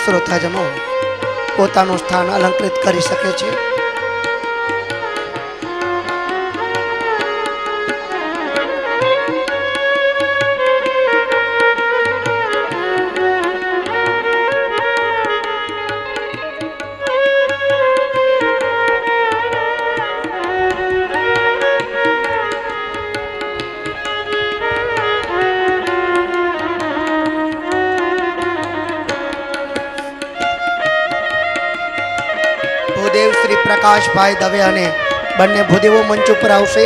શ્રોતાજનો પોતાનું સ્થાન અલંકૃત કરી શકે છે। ભૂદેવ શ્રી પ્રકાશભાઈ દવે અને બંને ભૂદેવો મંચ ઉપર આવશે।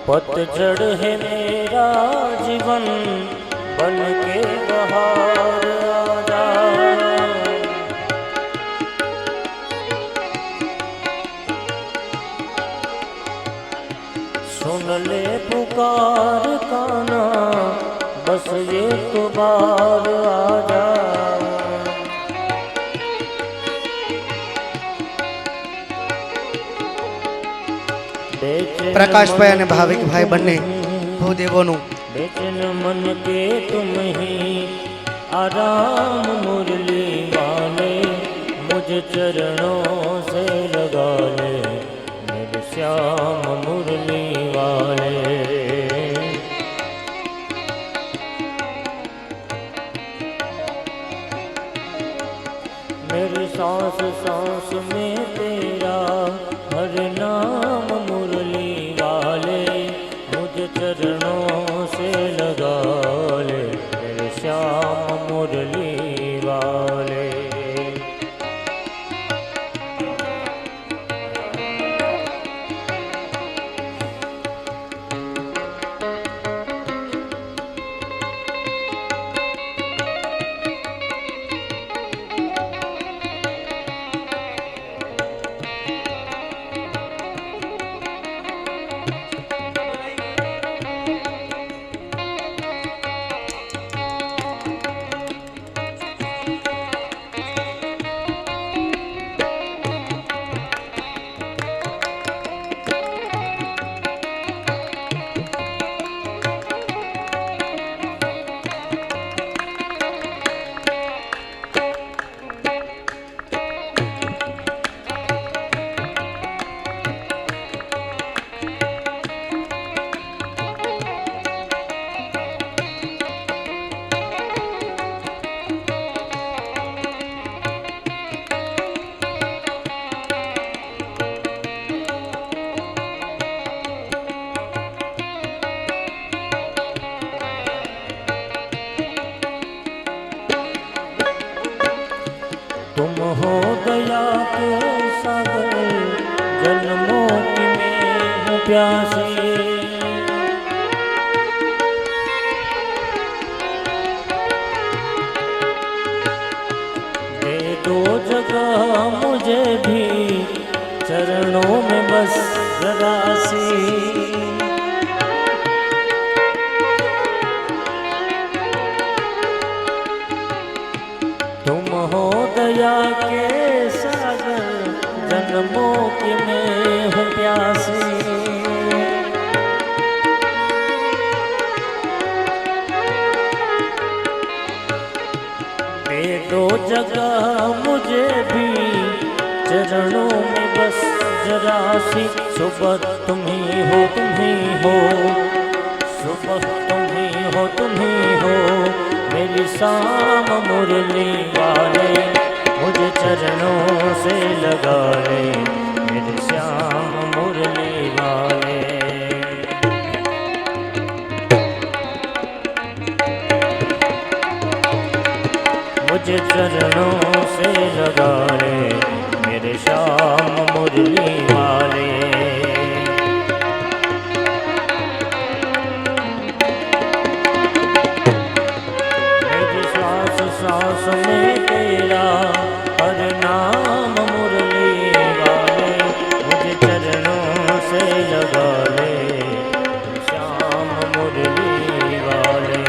पतझड़ है मेरा जीवन बन के बहार आजा, सुन ले पुकार काना बस ये तो बार आजा। પ્રકાશભાઈ અને ભાવિકભાઈ બંને ભૂદેવોનું बेचन मन के तुम ही आराम मुरली वाले, मुझे चरणों से लगा ले मेरे श्याम मुरली वाले। मेरी सांस सांस में तेरा हर नाम मुरली वाले, मुझे चरणों से लगा ले मेरे श्याम मुरली वाले। तुम हो दया के सागर, जन्मों की मैं हूँ प्यासी। दे दो जगह मुझे भी चरणों में बस जरा सी। तुम हो दया के सागर, जन्मों की मैं हूँ प्यासी। दे दो जगह मुझे भी चरणों में बस जरा सी। सुबह तुम ही हो, तुम ही हो, सुबह तुम ही हो, तुम ही हो मेरी शाम मुरली वाले, मुझे चरणों से लगा ले मेरे श्याम मुरली वाले। मुझे चरणों से लगा ले मेरे श्याम मुरली वाले। सांस में तेरा हर नाम मुरली वाले, मुझे चरणों से लगा ले श्याम मुरली वाले।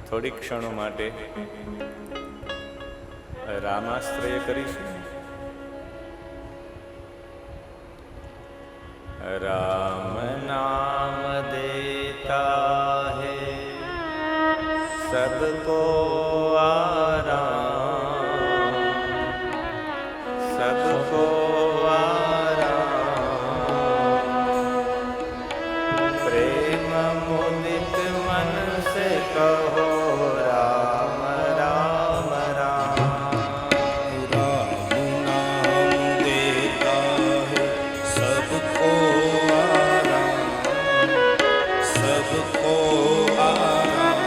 થોડી ક્ષણો માટે રામાશ્રય કરીશું. રામ નામ દેતા હૈ સબકો આરામ, સબકો આરામ. પ્રેમ મુદિત મન સે કહો રામ રામ રામ. राम नाम देता है सबको आराम, सबको आराम.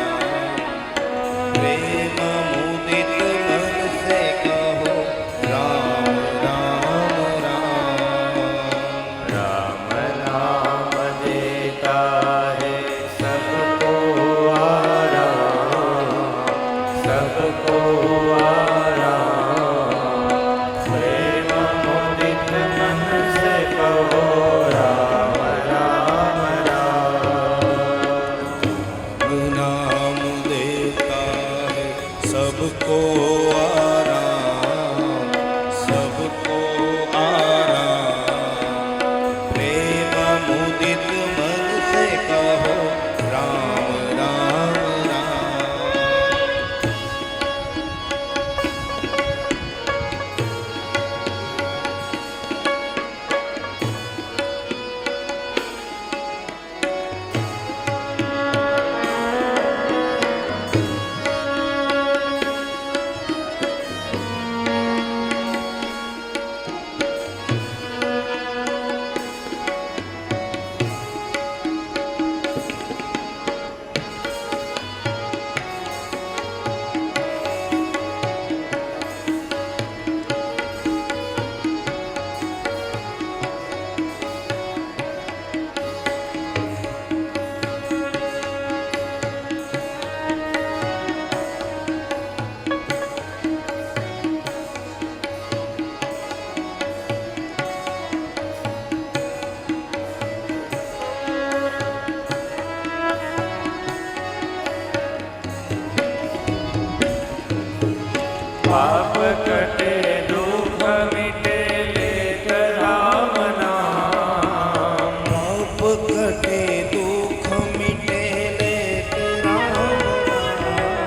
प्रेम मुदित मन से कहो राम राम राम. राम नाम देता है सबको आराम, सबको आराम. प्रेम मुदित मन से कहो राम राम राम. नाम देता है सबको आराम, सबको आराम. प्रेम मुदित मन से कहो राम राम राम. कटे दुख मिटे लेत राम नाम। पाप कटे दुख मिटे लेत राम नाम।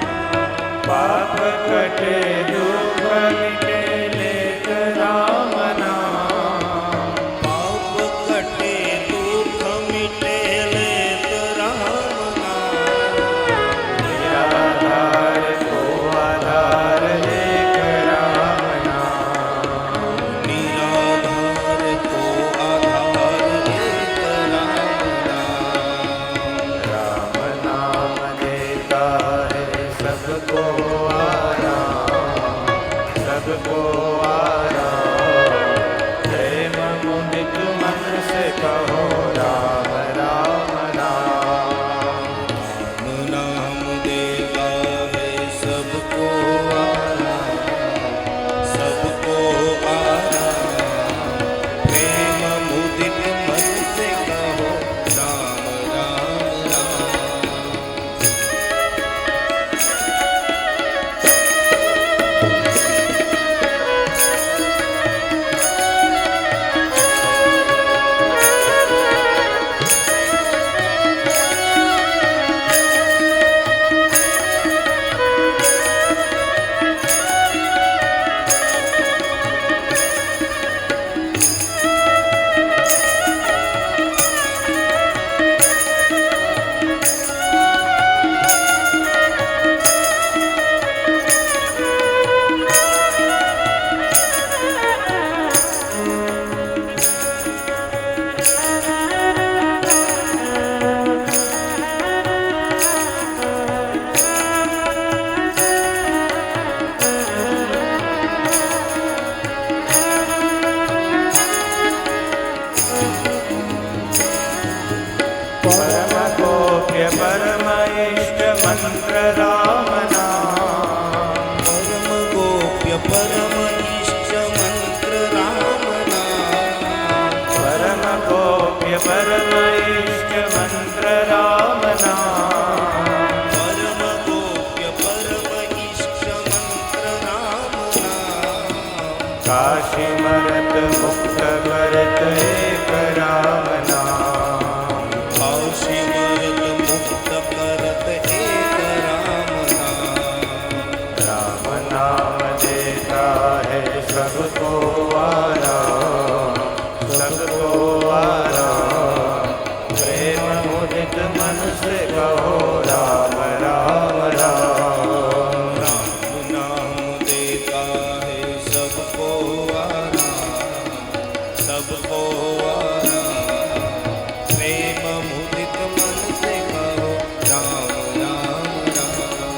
पाप कटे दुख मिटे लेत राम नाम। पाप कटे दुख मिटे लेत राम नाम। निराधार को आधार एक राम नाम। निराधार को आधार एक राम नाम। राम नाम देता है सबको आराम, सबको आराम। प्रेम मुदित मन से कहो राम राम राम। राम नाम देता है सबको आराम, सबको आराम। प्रेम मुदित मन से कहो राम राम राम। परम गोप्य परम इष्ट मंत्र राम नाम। परम गोप्य परम इष्ट मंत्र राम नाम। परम गोप्य परम इष्ट मंत्र राम नाम। परम गोप्य परम इष्ट मंत्र राम नाम। काशी मरत मुक्त करत एक राम नाम। काशी मरत मुक्त करत एक राम नाम। राम नाम देता है सबको आराम, सबको आराम। प्रेम मुदित मन से कहो राम राम राम। राम नाम देता है सबको आराम, सबको आराम। प्रेम मुदित मन से कहो राम राम राम।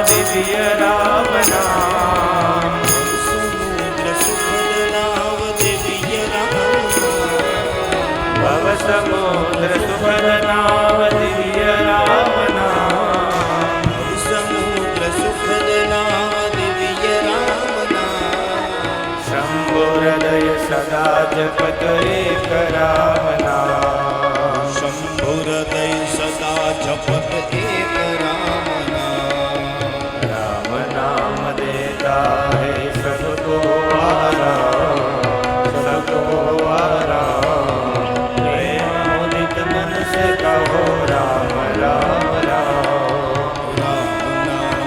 दिव्य राम नाम। समुद्र सुखद नाव दिव्य राम नाम। भव समुद्र सुखद नाव दिव्य राम नाम। समुद्र सुखद नाव दिव्य राम नाम। शंभु हृदय सदा जपत एक राम नाम। शंभु हृदय सदा जपत एक राम नाम। राम नाम देता है सबको आराम, सबको आराम। प्रेम मुदित मन से कहो राम राम राम। राम नाम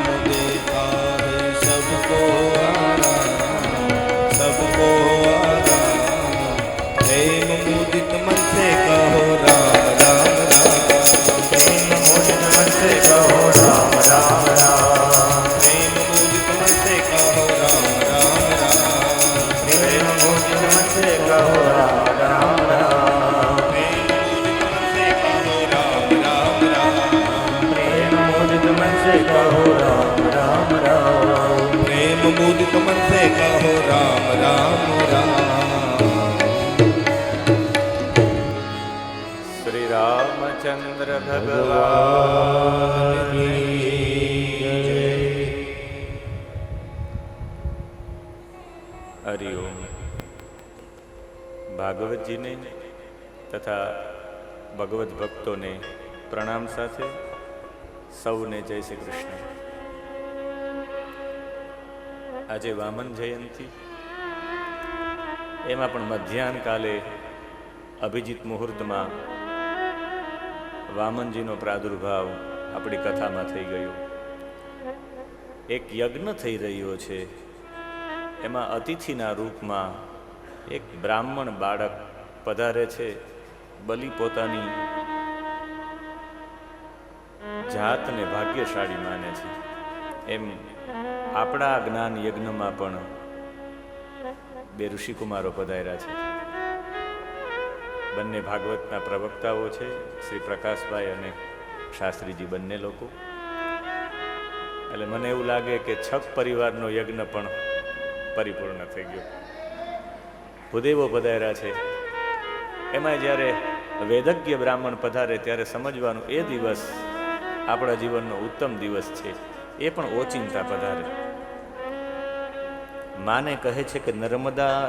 કહો રામ રામ રામ. પ્રેમ મુદિત मन से कहो राम राम राम. શ્રી રામચંદ્ર ભગવાન હરિઓમ. ભાગવતજીને તથા ભગવત ભક્તોને પ્રણામ સાથે સૌને જય શ્રી કૃષ્ણ. આજે વામન જયંતિ, એમાં પણ મધ્યાહન કાલે અભિજીત મુહૂર્તમાં વામનજીનો પ્રાદુર્ભાવ આપણી કથામાં થઈ ગયો. એક યજ્ઞ થઈ રહ્યો છે, એમાં અતિથિના રૂપમાં એક બ્રાહ્મણ બાળક પધારે છે. બલિ પોતાની જાતને ભાગ્યશાળી માને છે. એમ આપણા જ્ઞાન યજ્ઞમાં પણ બે ઋષિકુમારો પધાર્યા છે. બંને ભાગવતના પ્રવક્તાઓ છે, શ્રી પ્રકાશભાઈ અને શાસ્ત્રીજી, બંને લોકો. એટલે મને એવું લાગે કે છક પરિવારનો યજ્ઞ પણ પરિપૂર્ણ થઈ ગયો. ભૂદેવો પધાર્યા છે. એમાં જ્યારે વેદજ્ઞ બ્રાહ્મણ પધારે ત્યારે સમજવાનું એ દિવસ આપણા જીવનનો ઉત્તમ દિવસ છે. એ પણ ઓચિંતા પધારે. માને કહે છે કે નર્મદા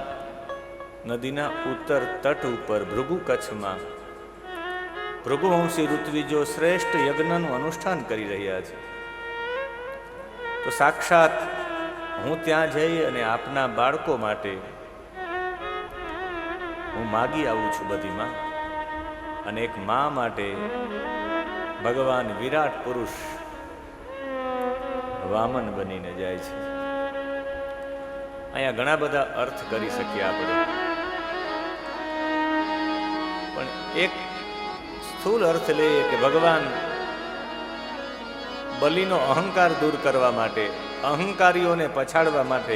નદીના ઉત્તર તટ ઉપર ભૃગુ કચ્છમાં ભૃગુવંશી ઋત્વિજો શ્રેષ્ઠ યજ્ઞનું અનુષ્ઠાન કરી રહ્યા છે. તો સાક્ષાત હું ત્યાં જઈ અને આપના બાળકો માટે હું માગી આવું છું બધીમાં. અને એક મા માટે ભગવાન વિરાટ પુરુષ વામન બનીને જાય છે. અહીંયા ઘણા બધા અર્થ કરી શકીએ આપણે, પણ એક સ્થૂળ અર્થ લઈએ કે ભગવાન બલિનો અહંકાર દૂર કરવા માટે, અહંકારીઓને પછાડવા માટે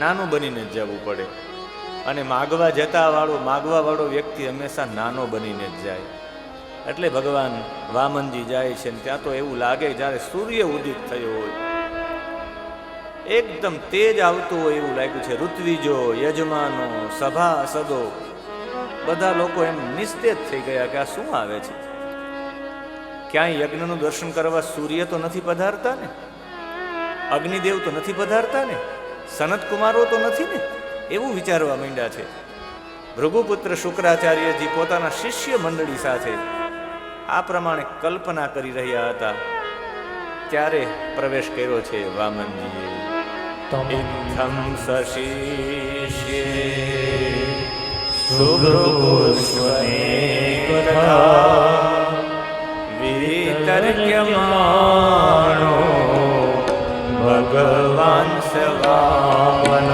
નાનું બનીને જ જવું પડે. અને માગવા વાળો વ્યક્તિ હંમેશા નાનો બનીને જ જાય. એટલે ભગવાન વામનજી જાય છે, ત્યાં તો એવું લાગે જ્યારે સૂર્ય ઉદિત થયો હોય, એકદમ તેજ આવતું હોય એવું લાગ્યું છે. ઋત્વિજો, યજમાનો, સભાસદો બધા લોકો એમ નિસ્તેજ થઈ ગયા કે આ શું આવે છે. ક્યાંય યજ્ઞનું દર્શન કરવા સૂર્ય તો નથી પધારતા ને, અગ્નિદેવ તો નથી પધારતા ને, સનત કુમારો તો નથી ને, એવું વિચારવા માંડ્યા છે. ભૃગુપુત્ર શુક્રાચાર્યજી પોતાના શિષ્ય મંડળી સાથે આ પ્રમાણે કલ્પના કરી રહ્યા હતા. ત્યારે પ્રવેશ કર્યો છે વામનજીએ. ઇત્થં સશિષ્યે સુભૃગુષ્વને કથા વિતર્ક્યમાણો ભગવાન સ વામનઃ.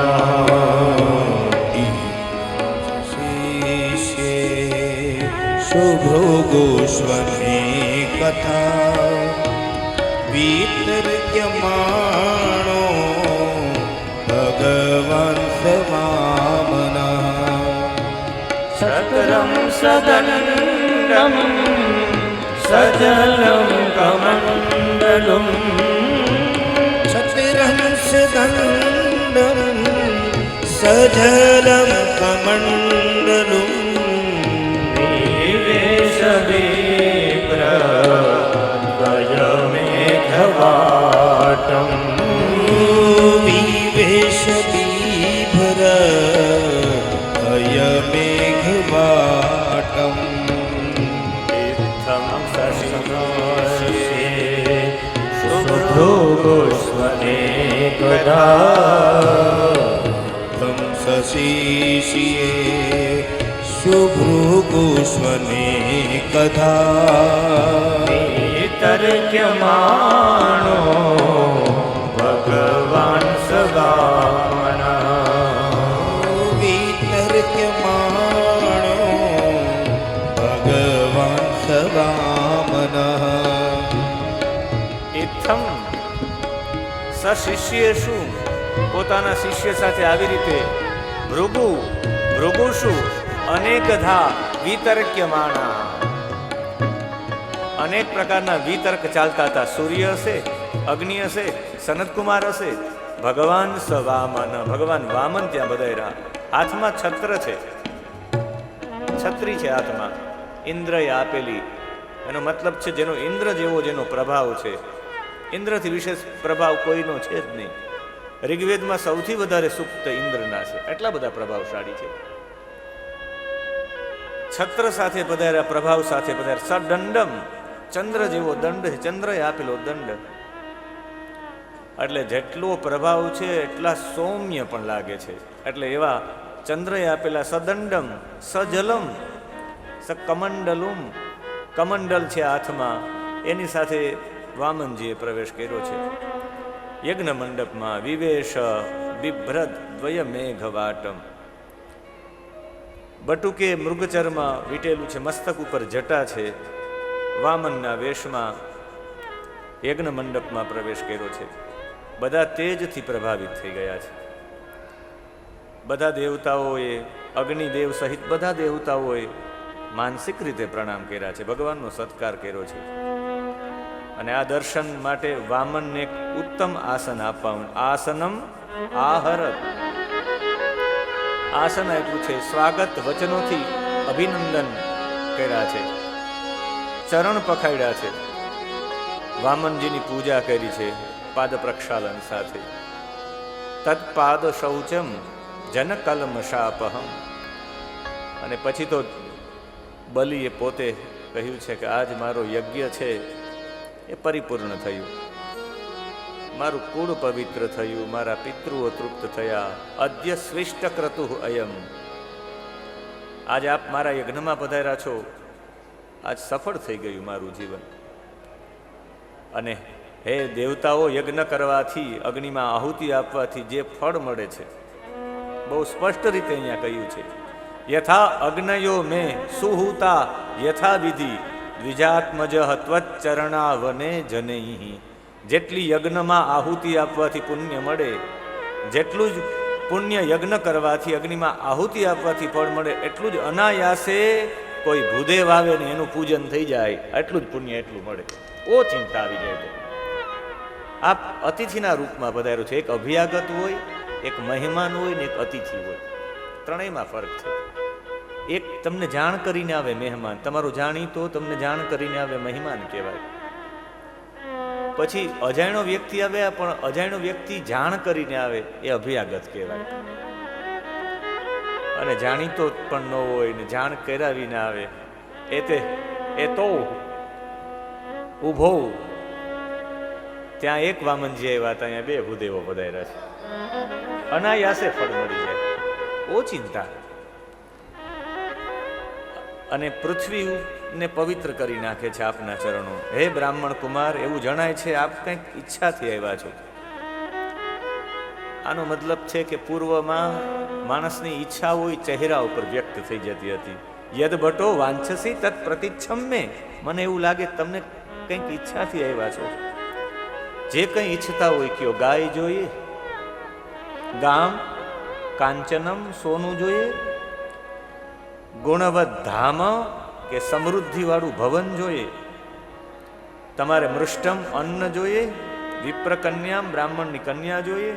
શુભૃગુષ્વની કથા વિતર્ક્યમાણો ભગવાન વામનઃ. ચક્રમ સદંડમ સજલમ કમંડલમ ચતુરંશદંડમ સજલમ કમંડલમ. વિવેશબીભ્રમેઘવાટમ વિવેશબીભ્ર અયમેઘવાટમ. ઇત્થં સશિષ્યે સુભૃગુષ્વને કથા તમ સશિષ્યે શુભૃગુષ્વને કથા વિતર્ક્યમાણો ભગવાન સ વામનઃ. વિતર્ક્યમાણો ભગવાન સ વામનઃ. ઇત્થમ સશિષ્યેષુ, પોતાના શિષ્ય સાથે આવી રીતે ભૃગુષુ અનેકધા વિતર્ક્યમાણા, અનેક પ્રકારના વિતર્ક ચાલતા હતા. સૂર્ય હશે અગ્નિ હશે, સનતકુમાર હશે, ભગવાન સ વામન, ભગવાન વામન ત્યાં બધાયરા. હાથમાં છત્ર છે, છત્રી છે હાથમાં, ઇન્દ્રએ આપેલી. એનો મતલબ છે જેનો ઇન્દ્ર જેવો જેનો પ્રભાવ છે, ઇન્દ્રથી વિશેષ પ્રભાવ કોઈનો છે જ નહીં. ઋગ્વેદમાં સૌથી વધારે સૂક્ત ઇન્દ્રના છે, એટલા બધા પ્રભાવશાળી છે. છત્ર સાથે પધાર્યા, પ્રભાવ સાથે પધાર્યા. સદંડમ, ચંદ્ર જેવો દંડ છે, ચંદ્રએ આપેલો દંડ. એટલે જેટલો પ્રભાવ છે એટલા સૌમ્ય પણ લાગે છે. એટલે એવા ચંદ્રએ આપેલા સદંડમ, સજલમ, સકમંડલુમ, કમંડલ છે હાથમાં, એની સાથે વામનજીએ પ્રવેશ કર્યો છે. યજ્ઞ મંડપમાં વિવેશ બિભ્રદ દ્વય મેઘવાટમ, બટુકે મૃગચરમાં વીટેલું છે, મસ્તક ઉપર જટા છે. વામનના વેશમાં યજ્ઞ મંડપમાં પ્રવેશ કર્યો છે. બધા તેજથી પ્રભાવિત થઈ ગયા છે. બધા દેવતાઓએ, અગ્નિદેવ સહિત બધા દેવતાઓએ માનસિક રીતે પ્રણામ કર્યા છે, ભગવાનનો સત્કાર કર્યો છે. અને આ દર્શન માટે વામનને એક ઉત્તમ આસન આપવાનું. આસનમ આહરત, આસન આપ્યું છે, સ્વાગત વચનોથી અભિનંદન કર્યા છે, ચરણ પખાડ્યા છે, વામનજીની પૂજા કરી છે પાદ પ્રક્ષાલન સાથે. તત્પાદ શૌચમ જન કલ્મષાપહમ. અને પછી તો બલિએ પોતે કહ્યું છે કે આજ મારો યજ્ઞ છે એ પરિપૂર્ણ થયું, મારું કુળ પવિત્ર થયું, મારા પિતૃઓ તૃપ્ત થયા. અદ્ય સ્વિષ્ટ ક્રતુ અયમ, આજ આપ મારા યજ્ઞમાં પધાર્યા છો, આજ સફળ થઈ ગયું મારું જીવન. અને હે દેવતાઓ, યજ્ઞ કરવાથી, અગ્નિમાં આહુતિ આપવાથી જે ફળ મળે છે બહુ સ્પષ્ટ રીતે અહીંયા કહ્યું છે. યથા અગ્નયો મે સુહૂતા યથા વિધિ દ્વિજાત્મજ ત્વચ્ચરણાવને જનૈ. જેટલી યજ્ઞમાં આહુતિ આપવાથી પુણ્ય મળે, જેટલું જ પુણ્ય યજ્ઞ કરવાથી, અગ્નિમાં આહુતિ આપવાથી ફળ મળે, એટલું જ અનાયાસે કોઈ ભૂદેવ આવે ને એનું પૂજન થઈ જાય, એટલું જ પુણ્ય એટલું મળે. ઓ ચિંતા આવી જાય. તો આપ અતિથિના રૂપમાં પધાર્યો છે. એક અભ્યાગત હોય, એક મહેમાન હોય ને એક અતિથિ હોય, ત્રણેયમાં ફરક છે. એક તમને જાણ કરીને આવે મહેમાન, તમારો જાણીતો તમને જાણ કરીને આવે મહેમાન કહેવાય. પછી અજાણ્યો વ્યક્તિ આવે, પણ અજાણ્યો વ્યક્તિ જાણ કરીને આવે એ અભ્યાગત કહેવાય. અને જાણીતો પણ ન હોય ને જાણ કરાવીને આવે એ તો ઉભો. ત્યાં એક વામનજી આવ્યા હતા, અહીંયા બે ભૂદેવો પધાર્યા છે. અનાયાસે ફળ મળી જાય, ઓચિંતા. અને પૃથ્વીને પવિત્ર કરી નાખે છે આપના ચરણો. હે બ્રાહ્મણ કુમાર, એવું જણાય છે આપ કંઈક ઈચ્છાથી આવ્યા છો. આનો મતલબ છે કે પૂર્વમાં માણસની ઈચ્છા હોય ચહેરા ઉપર વ્યક્ત થઈ જતી હતી. યદ ભટો વાંછસી તત્ પ્રતિચ્છમ્મે. મને એવું લાગે તમને કંઈક ઈચ્છાથી આવ્યા છો. જે કંઈ ઈચ્છતા હોય કયો. ગાય જોઈએ, ગામ, કાંચનમ સોનું જોઈએ, ગુણવત ધામ કે સમૃદ્ધિ વાળું ભવન જોઈએ, તમારે મૃષ્ટમ અન્ન જોઈએ, વિપ્રકન્યામ બ્રાહ્મણની કન્યા જોઈએ,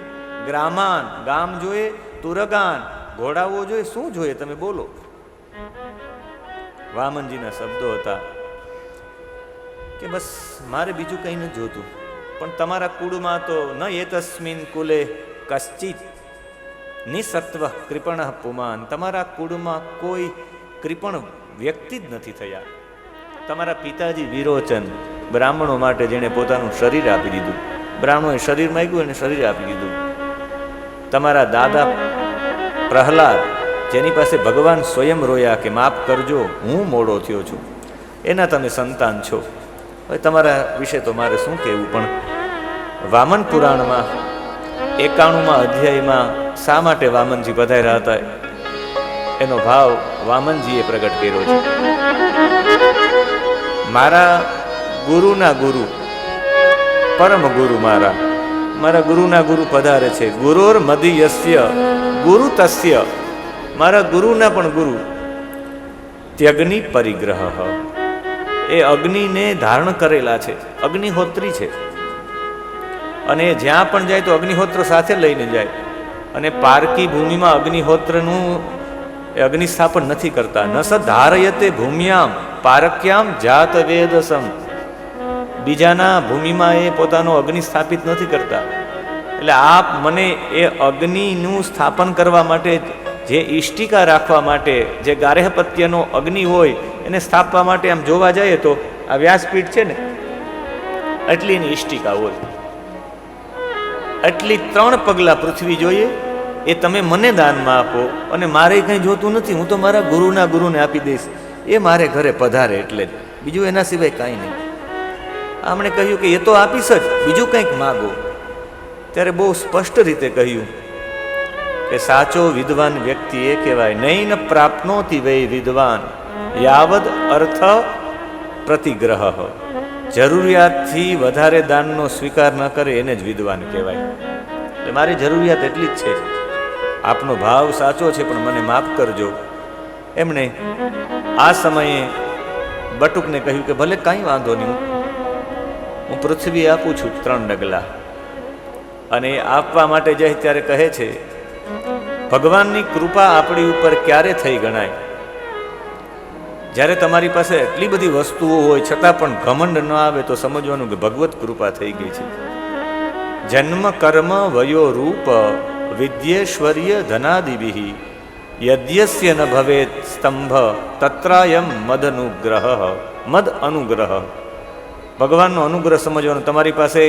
ગ્રામાન ગામ જોઈએ, તુરગાન ઘોડાઓ જોઈએ, શું જોઈએ તમે બોલો. વામનજીના શબ્દો હતા કે બસ મારે બીજું કંઈ નથી જોતું, પણ તમારા કુળમાં તો ન એતસ્મિન કુલે કશ્ચિત નિસત્વ કૃપણ પુમાન. તમારા કુળમાં કોઈ કૃપણ વ્યક્તિ જ નથી થયા. તમારા પિતાજી વિરોચન બ્રાહ્મણો માટે જેણે પોતાનું શરીર આપી દીધું, બ્રાહ્મણોએ શરીર માંગ્યું અને શરીર આપી દીધું. તમારા દાદા પ્રહલાદ, જેની પાસે ભગવાન સ્વયં રોયા કે માફ કરજો હું મોડો થયો છું, એના તમે સંતાન છો. હવે તમારા વિશે તો મારે શું કહેવું, પણ વામન પુરાણમાં 91મા અધ્યાયમાં શા માટે વામનજી પધાર્યા હતા એનો ભાવ વામનજીએ પ્રગટ કર્યો છે. મારા ગુરુના ગુરુ, પરમ ગુરુ મારા ગુરુના ગુરુ પધારે છે. ગુરુર મદીયસ્ય ગુરુ તસ્ય. મારા ગુરુના પણ ગુરુ ત્યગ્નિ પરિગ્રહ, એ અગ્નિને ધારણ કરેલા છે, અગ્નિહોત્રી છે. અને જ્યાં પણ જાય તો અગ્નિહોત્ર સાથે લઈને જાય. અને પારકી ભૂમિમાં અગ્નિહોત્રનું અગ્નિ સ્થાપન નથી કરતા. ન સ ધારયતે ભૂમ્યામ પારક્યામ જાત વેદસમ. બીજાના ભૂમિમાં એ પોતાનો અગ્નિ સ્થાપિત નથી કરતા. એટલે આપ મને એ અગ્નિનું સ્થાપન કરવા માટે, જે ઇષ્ટિકા રાખવા માટે, જે ગાર્હપત્યનો અગ્નિ હોય એને સ્થાપવા માટે આમ જોવા જઈએ તો આ વ્યાસપીઠ છે ને, એટલી એની ઇષ્ટિકા હોય. એટલી 3 પગલા પૃથ્વી જોઈએ, એ તમે મને દાનમાં આપો. અને મારે કંઈ જોતું નથી, હું તો મારા ગુરુને આપી દઈશ. એ મારે ઘરે પધારે એટલે જ, બીજું એના સિવાય કાંઈ નહીં. આમણે કહ્યું કે એ તો આપીશ જ, બીજું કંઈક માગો. ત્યારે બહુ સ્પષ્ટ રીતે કહ્યું કે સાચો વિદ્વાન વ્યક્તિ એ કહેવાય, નૈન પ્રાપ્નોતિ વૈ વિદ્વાન યાવદ અર્થ પ્રતિગ્રહ. જરૂરિયાતથી વધારે દાનનો સ્વીકાર ન કરે એને જ વિદ્વાન કહેવાય. એટલે મારી જરૂરિયાત એટલી જ છે, આપનો ભાવ સાચો છે પણ મને માફ કરજો. એમણે આ સમયે બટુકને કહ્યું કે ભલે કાંઈ વાંધો નહીં, હું પૃથ્વી આપું છું 3 ડગલા. અને આપવા માટે જાય ત્યારે કહે છે, ભગવાનની કૃપા આપણી ઉપર ક્યારે થઈ ગણાય? જ્યારે તમારી પાસે એટલી બધી વસ્તુઓ હોય છતાં પણ ઘમંડ ન આવે તો સમજવાનું કે ભગવત કૃપા થઈ ગઈ છે. જન્મ કર્મ વયો રૂપ વિદ્યેશ્વર્ય ધનાદિભિ યદ્યસ્ય ન ભવેત સ્તંભ તત્રાયમ મદ અનુગ્રહ. ભગવાનનો અનુગ્રહ સમજવાનો. તમારી પાસે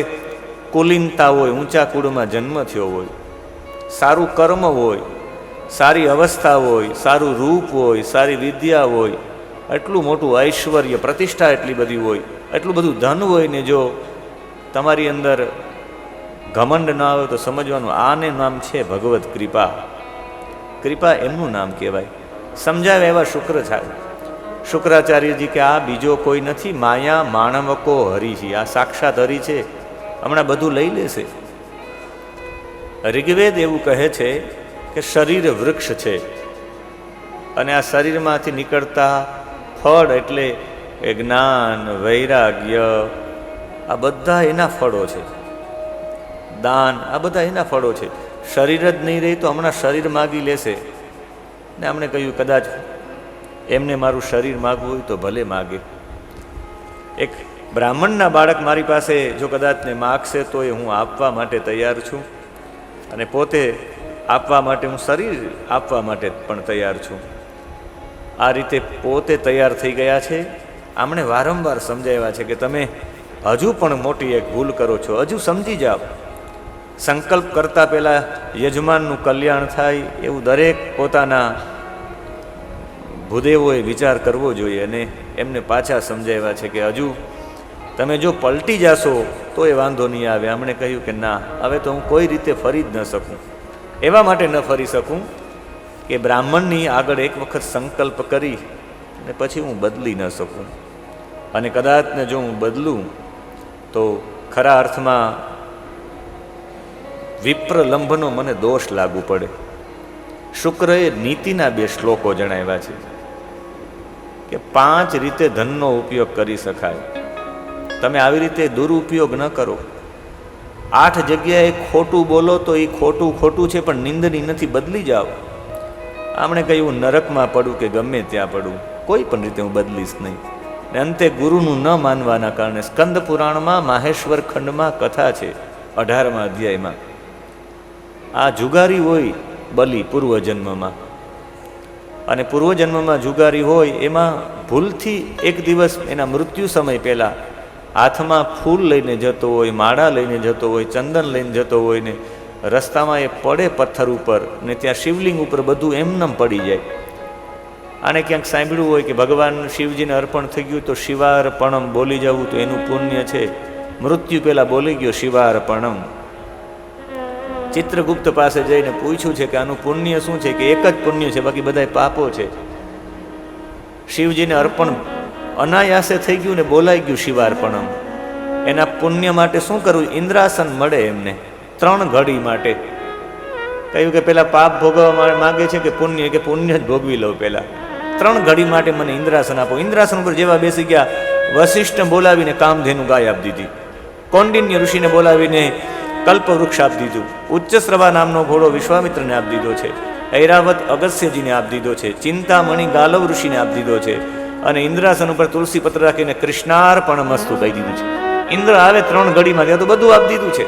કુલીનતા હોય, ઊંચા કુળમાં જન્મ થયો હોય, સારું કર્મ હોય, સારી અવસ્થા હોય, સારું રૂપ હોય, સારી વિદ્યા હોય, એટલું મોટું ઐશ્વર્ય, પ્રતિષ્ઠા એટલી બધી હોય, એટલું બધું ધન હોય ને જો તમારી અંદર ઘમંડ ન આવે તો સમજવાનું આને નામ છે ભગવત કૃપા. કૃપા એમનું નામ કહેવાય. સમજાવે એવા શુક્રાચાર્યજી કે આ બીજો કોઈ નથી, માયા માણવકો હરિ છે. આ સાક્ષાત હરિ છે, હમણાં બધું લઈ લેશે. ઋગ્વેદ એવું કહે છે કે શરીર વૃક્ષ છે અને આ શરીરમાંથી નીકળતા ફળ એટલે જ્ઞાન, વૈરાગ્ય, આ બધા એના ફળો છે. દાન, આ બધા એના ફળો છે. શરીર જ નહીં રહી તો હમણાં શરીર માગી લેશે. ને અમને કહ્યું કદાચ એમને મારું શરીર માગવું હોય તો ભલે માગે. એક બ્રાહ્મણના બાળક મારી પાસે જો કદાચ ને માગશે તો એ હું આપવા માટે તૈયાર છું, અને પોતે આપવા માટે હું શરીર આપવા માટે પણ તૈયાર છું. આ રીતે પોતે તૈયાર થઈ ગયા છે. આમણે વારંવાર સમજાવ્યા છે કે તમે હજુ પણ મોટી એક ભૂલ કરો છો, હજુ સમજી જાઓ. સંકલ્પ કરતા પહેલાં યજમાનનું કલ્યાણ થાય એવું દરેક પોતાના ભૂદેવોએ વિચાર કરવો જોઈએ. અને એમને પાછા સમજાવ્યા છે કે હજુ તમે જો પલટી જાશો તો એ વાંધો નહીં આવે. આમણે કહ્યું કે ના, હવે તો હું કોઈ રીતે ફરી જ ન શકું. એવા માટે ન ફરી શકું કે બ્રાહ્મણની આગળ એક વખત સંકલ્પ કરી અને પછી હું બદલી ન શકું. અને કદાચ ને જો હું બદલું તો ખરા અર્થમાં વિપ્રલંભનો મને દોષ લાગુ પડે. શુક્રએ નીતિના 2 શ્લોકો જણાવ્યા છે કે 5 રીતે ધનનો ઉપયોગ કરી શકાય. તમે આવી રીતે દુરુપયોગ ન કરો. 8 જગ્યાએ ખોટું બોલો તો એ ખોટું છે પણ નિંદની નથી, બદલી જાઓ. આમણે કહ્યું નરકમાં પડું કે ગમે ત્યાં પડું, કોઈ પણ રીતે હું બદલીશ નહીં. ને અંતે ગુરુનું ન માનવાના કારણે સ્કંદ પુરાણમાં માહેશ્વર ખંડમાં કથા છે 18મા અધ્યાયમાં. આ જુગારી હોય બલિ પૂર્વજન્મમાં, અને પૂર્વજન્મમાં જુગારી હોય એમાં ભૂલથી એક દિવસ એના મૃત્યુ સમય પહેલાં હાથમાં ફૂલ લઈને જતો હોય, માળા લઈને જતો હોય, ચંદન લઈને જતો હોય ને રસ્તામાં એ પડે પથ્થર ઉપર ને ત્યાં શિવલિંગ ઉપર બધું એમનેમ પડી જાય. આને ક્યાંક સાંભળ્યું હોય કે ભગવાન શિવજીને અર્પણ થઈ ગયું તો શિવાર્પણમ બોલી જવું તો એનું પુણ્ય છે. મૃત્યુ પહેલાં બોલી ગયો શિવાર્પણમ. ચિત્રગુપ્ત પાસે જઈને પૂછ્યું છે કે આનું પુણ્ય શું છે, કે એક જ પુણ્ય છે, બાકી બધા પાપો છે. શિવજીને અર્પણ અનાયાસે થઈ ગયું ને બોલાઈ ગયું શિવાર્પણમ. એના પુણ્ય માટે શું કરવું? ઇન્દ્રાસન મળે એમને 3 ઘડી માટે. કહ્યું કે પેલા પાપ ભોગવવા માગે છે કે પુણ્ય? કે પુણ્ય જ ભોગવી લઉં પહેલા. 3 ઘડી માટે મને ઇન્દ્રાસન આપો. ઇન્દ્રાસન ઉપર જેવા બેસી ગયા, વશિષ્ઠ બોલાવીને કામધેનુ ગાય આપી દીધી. કૌંડિન્ય ઋષિને બોલાવીને કલ્પવૃક્ષ આપી દીધું, ઉચ્ચશ્રવા નામનો ઘોડો વિશ્વામિત્રને આપી દીધો છે, ઐરાવત અગસ્યજીને આપી દીધો છે, ચિંતામણી ગાલવ ઋષિને આપી દીધો છે, અને ઇન્દ્રાસન ઉપર તુલસી પત્ર રાખીને કૃષ્ણાર્પણ મસ્તુ કહી દીધું છે. ઇન્દ્ર આવે 3 ઘડીમાં ત્યાં તો બધું આપી દીધું છે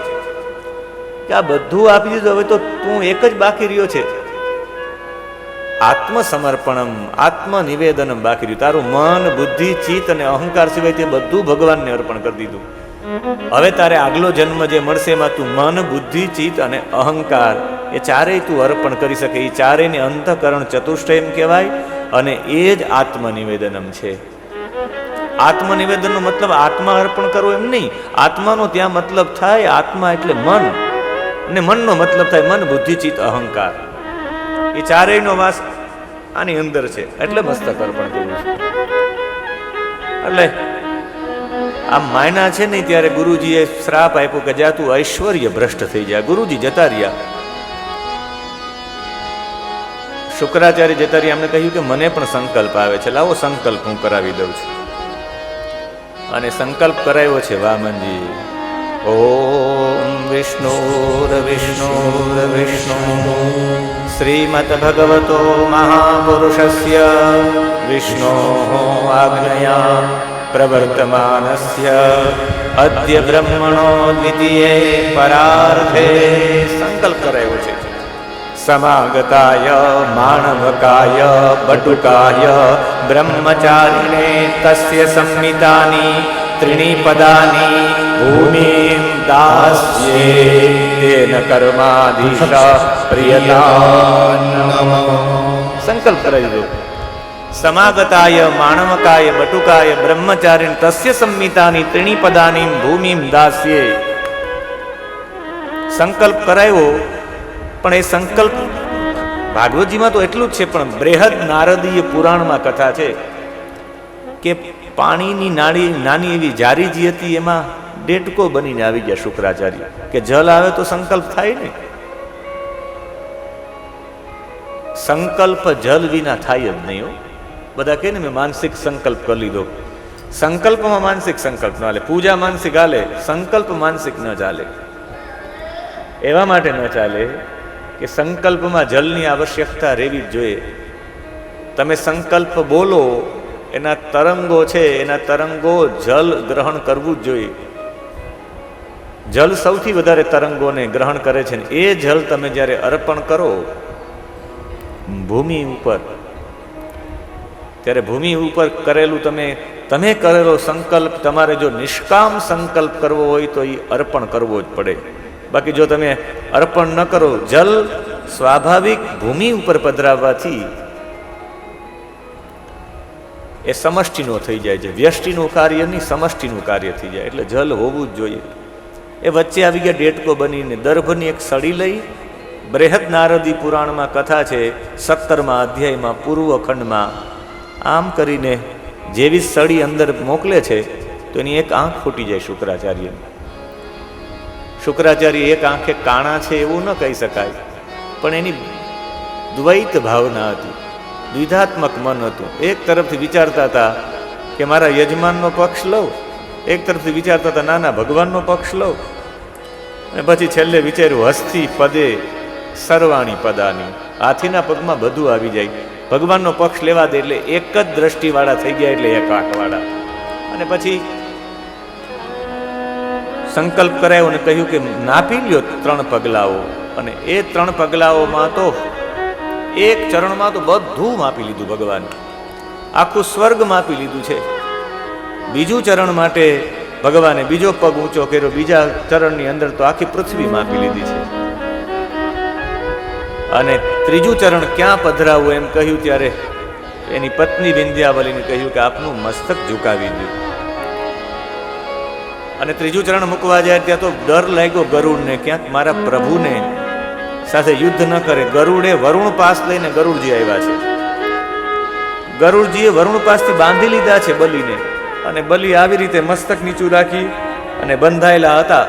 કે આ બધું આપી દીધું, હવે તો તું એક જ બાકી રહ્યો છે, આત્મસમર્પણમ, આત્મનિવેદનમ બાકી રહ્યું. તારું મન, બુદ્ધિ, ચિત્ત અને અહંકાર સિવાય તે બધું ભગવાનને અર્પણ કરી દીધું. હવે તારે આગલો જન્મ જે મળશે એમાં તું મન, બુદ્ધિ, ચિત્ત અને અહંકાર એ ચારેય તું અર્પણ કરી શકે. એ ચારેયને અંતઃકરણ ચતુષ્ટયમ કહેવાય, અને એ જ આત્મનિવેદનમ છે. આત્મનિવેદનનો મતલબ આત્મા અર્પણ કરવો એમ નહીં. આત્માનો ત્યાં મતલબ થાય, આત્મા એટલે મન, અને મનનો મતલબ થાય મન, બુદ્ધિ, ચિત્ત, અહંકાર. એ ચારેયનો વાસ આની અંદર છે, એટલે મસ્તક અર્પણ કરવું છે. એટલે આ માયના છે ને ત્યારે ગુરુજીએ શ્રાપ આપ્યો કે જા તું ઐશ્વર્ય ભ્રષ્ટ થઈ જાય. ગુરુજી જતા રહ્યા, શુક્રાચાર્ય જતા રહ્યા. એમને કહ્યું કે મને પણ સંકલ્પ આવે છે, લાવો સંકલ્પ હું કરાવી દઉં છું. અને સંકલ્પ કરાવ્યો છે વામનજી. ઓમ વિષ્ણુર વિષ્ણુર વિષ્ણુ શ્રીમદ ભગવતો મહાપુરુષસ્ય વિષ્ણો આજ્ઞયા પ્રવર્તમાનસ્ય અદ્ય બ્રહ્મણો દ્વિતીયે પરાર્થે. સંકલ્પ કરાયો છે. સમાગતાય માણવકાય બટુકાય બ્રહ્મચારિણે તસ્ય સંમિતાની ત્રીણી પદાની ભૂમિ દાસ્યે તેન કર્માધીશ પ્રિયતા. સંકલ્પ કરાવી દો. સમાગતાય માણવકાય બટુકાય બ્રહ્મચારિણ તસ્ય સંમિતાની ત્રીણી પદાની ભૂમિ દાસ્યે. સંકલ્પ કરાયો, પણ એ સંકલ્પ ભાગવતજીમાં તો એટલું જ છે, પણ બૃહદ નારદીય પુરાણમાં કથા છે કે પાણીની નાની એવી જારી જે હતી એમાં ડેટકો બનીને આવી ગયા શુક્રાચાર્ય, કે જલ આવે તો સંકલ્પ થાય ને. સંકલ્પ જલ વિના થાય જ નહીં. બધા કહે ને મેં માનસિક સંકલ્પ કરી લીધો. સંકલ્પમાં માનસિક સંકલ્પ ન ચાલે, પૂજા માનસિક હાલે, સંકલ્પ માનસિક ન ચાલે. એવા માટે ન ચાલે કે સંકલ્પમાં જલની આવશ્યકતા રહેવી જ જોઈએ. તમે સંકલ્પ બોલો, એના તરંગો છે, એના તરંગો જલ ગ્રહણ કરવું જ જોઈએ. જલ સૌથી વધારે તરંગોને ગ્રહણ કરે છે, ને એ જલ તમે જ્યારે અર્પણ કરો ભૂમિ ઉપર, ત્યારે ભૂમિ ઉપર કરેલું તમે કરેલો સંકલ્પ, તમારે જો નિષ્કામ સંકલ્પ કરવો હોય તો એ અર્પણ કરવો જ પડે. બાકી જો તમે અર્પણ ન કરો, જલ સ્વાભાવિક ભૂમિ ઉપર પધરાવવાથી એ સમષ્ટિનો થઈ જાય છે. વ્યષ્ટિનું કાર્ય નહીં, સમષ્ટિનું કાર્ય થઈ જાય. એટલે જલ હોવું જ જોઈએ. એ વચ્ચે આવી ગયા ડેટકો બનીને દર્ભની એક સળી લઈ. બૃહદ નારદી પુરાણમાં કથા છે 17મા અધ્યાયમાં પૂર્વ ખંડમાં. આમ કરીને જેવી સળી અંદર મોકલે છે તો એની એક આંખ ફૂટી જાય શુક્રાચાર્યની. શુક્રાચાર્ય એક આંખે કાણા છે એવું ન કહી શકાય, પણ એની દ્વૈત ભાવના હતી, દ્વિધાત્મક મન હતું. એક તરફથી વિચારતા હતા કે મારા યજમાનનો પક્ષ લઉં, એક તરફથી વિચારતા હતા ના ભગવાનનો પક્ષ લઉં, અને પછી છેલ્લે વિચાર્યું હસ્તી પદે સર્વાણી પદાની, હાથીના પગમાં બધું આવી જાય. ભગવાનનો પક્ષ લેવા દે એટલે એક જ દ્રષ્ટિવાળા થઈ ગયા, એટલે એક આંખવાળા. અને પછી સંકલ્પ કરાયો અને કહ્યું કે નાપી લ્યો 3 પગલાઓ. અને એ 3 પગલાઓમાં તો એક ચરણમાં તો બધું માપી લીધું ભગવાન, આખું સ્વર્ગ માપી લીધું છે. બીજું ચરણ માટે ભગવાને બીજો પગ ઊંચો કર્યો, બીજા ચરણની અંદર તો આખી પૃથ્વી માપી લીધી છે. અને ત્રીજું ચરણ ક્યાં પધરાવું એમ કહ્યું ત્યારે એની પત્ની વિંધ્યાવલીને કહ્યું કે આપનું મસ્તક ઝુકાવી દો. અને ત્રીજું ચરણ મૂકવા જાય ત્યાં તો ડર લાગ્યો ગરુડને, ક્યાંક મારા પ્રભુને સાથે યુદ્ધ ન કરે. ગરુડે વરુણ પાસ લઈને ગરુડજી આવ્યા છે. ગરુડજીએ વરુણ પાસથી બાંધી લીધા છે બલીને, અને બલિ આવી રીતે મસ્તક નીચું રાખી અને બંધાયેલા હતા.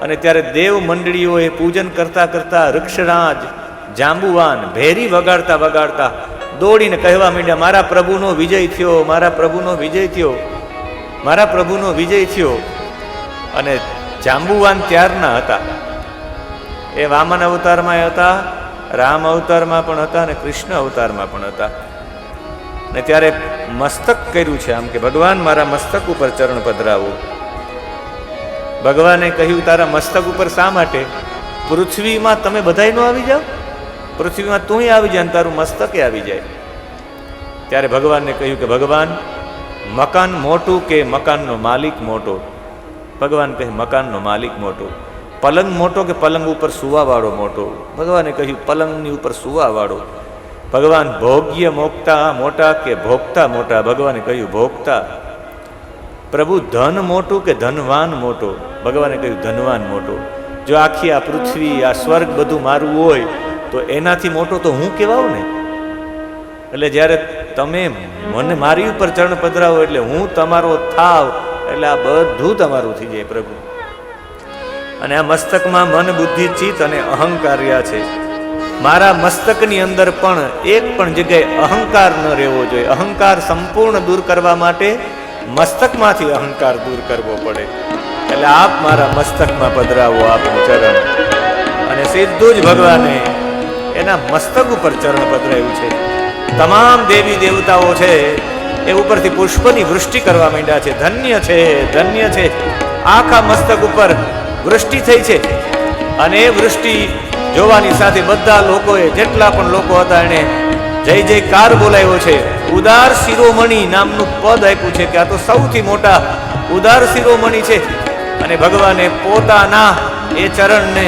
અને ત્યારે દેવ મંડળીઓએ પૂજન કરતા કરતા વૃક્ષરાજ જાંબુવાન ભેરી વગાડતા વગાડતા દોડીને કહેવા માંડ્યા મારા પ્રભુનો વિજય થયો, મારા પ્રભુનો વિજય થયો, મારા પ્રભુનો વિજય થયો. અને જાંબુવાન ત્યારના હતા, એ વામન અવતારમાં હતા, રામ અવતારમાં પણ હતા અને કૃષ્ણ અવતારમાં પણ હતા. ને ત્યારે મસ્તક કર્યું છે આમ કે ભગવાન મારા મસ્તક ઉપર ચરણ પધરાવો. ભગવાને કહ્યું તારા મસ્તક ઉપર શા માટે? પૃથ્વીમાં તમે બધાય નો આવી જાઓ, પૃથ્વીમાં તું આવી જાય અને તારું મસ્તકે આવી જાય. ત્યારે ભગવાનને કહ્યું કે ભગવાન મકાન મોટું કે મકાનનો માલિક મોટો? ભગવાન કહે મકાનનો માલિક મોટો. પલંગ મોટો કે પલંગ ઉપર સુવાવાળો મોટો? ભગવાને કહ્યું પલંગની ઉપર સુવાવાળો. ભગવાન ભોગ્ય મોટા કે ભોગતા મોટા? ભગવાને કહ્યું ભોગતા. પ્રભુ ધન મોટું કે ધનવાન મોટો? ભગવાને કહ્યું ધનવાન મોટો. જો આખી આ પૃથ્વી આ સ્વર્ગ બધું મારું હોય તો એનાથી મોટો તો હું કહેવાઉં ને. એટલે જ્યારે તમે મને મારી ઉપર ચરણ પધરાવો એટલે હું તમારો થાવ એટલે આ બધું તમારું થઈ જાય પ્રભુ. અને આ મસ્તકમાં મન બુદ્ધિ ચિત્ત અને અહંકાર રહ્યા છે. મારા મસ્તકની અંદર પણ એક પણ જગ્યાએ અહંકાર ન રહેવો જોઈએ. અહંકાર સંપૂર્ણ દૂર કરવા માટે મસ્તકમાંથી અહંકાર દૂર કરવો પડે. એટલે આપ મારા મસ્તકમાં પધરાવો આપનું ચરણ. અને સીધું જ ભગવાને એના મસ્તક ઉપર ચરણ પધરાયું છે. તમામ દેવી દેવતાઓ છે એ ઉપરથી પુષ્પની વૃષ્ટિ કરવા માંડ્યા છે. ધન્ય છે, ધન્ય છે. આખા મસ્તક ઉપર વૃષ્ટિ થઈ છે અને એ વૃષ્ટિ જોવાની સાથે બધા લોકોએ, જેટલા પણ લોકો હતા એને જય જયકાર બોલાવ્યો છે. ઉદાર શિરોમણી નામનું પદ આપ્યું છે કે આ તો સૌથી મોટા ઉદાર શિરોમણી છે. અને ભગવાને પોતાના એ ચરણને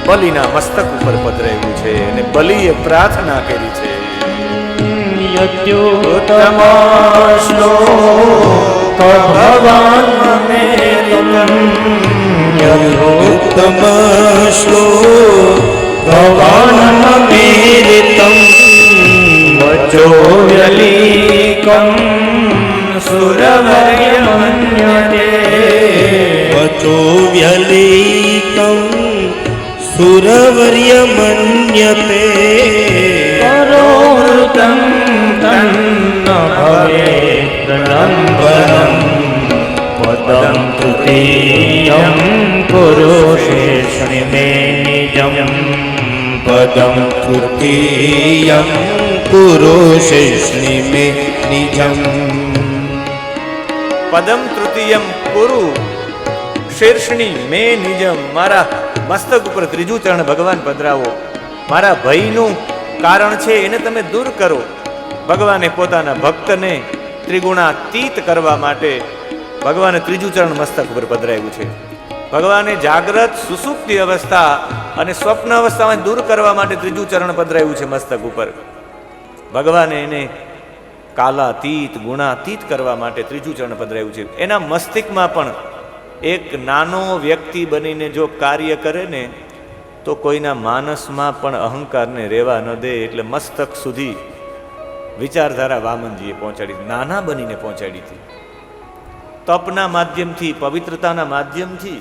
બલિના મસ્તક ઉપર પધરાવ્યું છે અને બલિએ પ્રાર્થના કરી છે. યત્યુત્તમાશ્લોક ભગવાનમેરિતં યથોત્તમ શ્લોક ભગવાનમેરિતં વચો વ્યલીકં સુરવર્યમન્યતે વચો વ્યલીકં સુરવર્યમન્યતે પરોવૃતં તન્ન ભવેત પ્રલંબનં પદં તૃતીયં પુરુષેષ્ણિ મે નિજં પદમ તૃતીયં પુરુષેષ્ણિ મે નિજં. પદમ તૃતીયમ કુરુ શીર્ષણી મે નિજમ. મારા મસ્તક ઉપર ત્રીજું ચરણ ભગવાન પધરાવો. મારા ભયનું કારણ છે એને તમે દૂર કરો. ભગવાને પોતાના ભક્તને ત્રિગુણાતીત કરવા માટે ભગવાને ત્રીજું ચરણ મસ્તક ઉપર પધરાવ્યું છે. ભગવાને જાગ્રત સુસુપ્તિ અવસ્થા અને સ્વપ્ન અવસ્થામાં દૂર કરવા માટે ત્રીજું ચરણ પધરાવ્યું છે મસ્તક ઉપર. ભગવાને એને કાલાતીત ગુણાતીત કરવા માટે ત્રીજું ચરણ પધરાવ્યું છે. એના મસ્તિષ્કમાં પણ એક નાનો વ્યક્તિ બનીને જો કાર્ય કરે ને તો કોઈના માનસમાં પણ અહંકારને રહેવા ન દે. એટલે મસ્તક સુધી વિચારધારા વામનજીએ પહોંચાડી, નાના બનીને પહોંચાડી હતી. તપના માધ્યમથી, પવિત્રતાના માધ્યમથી,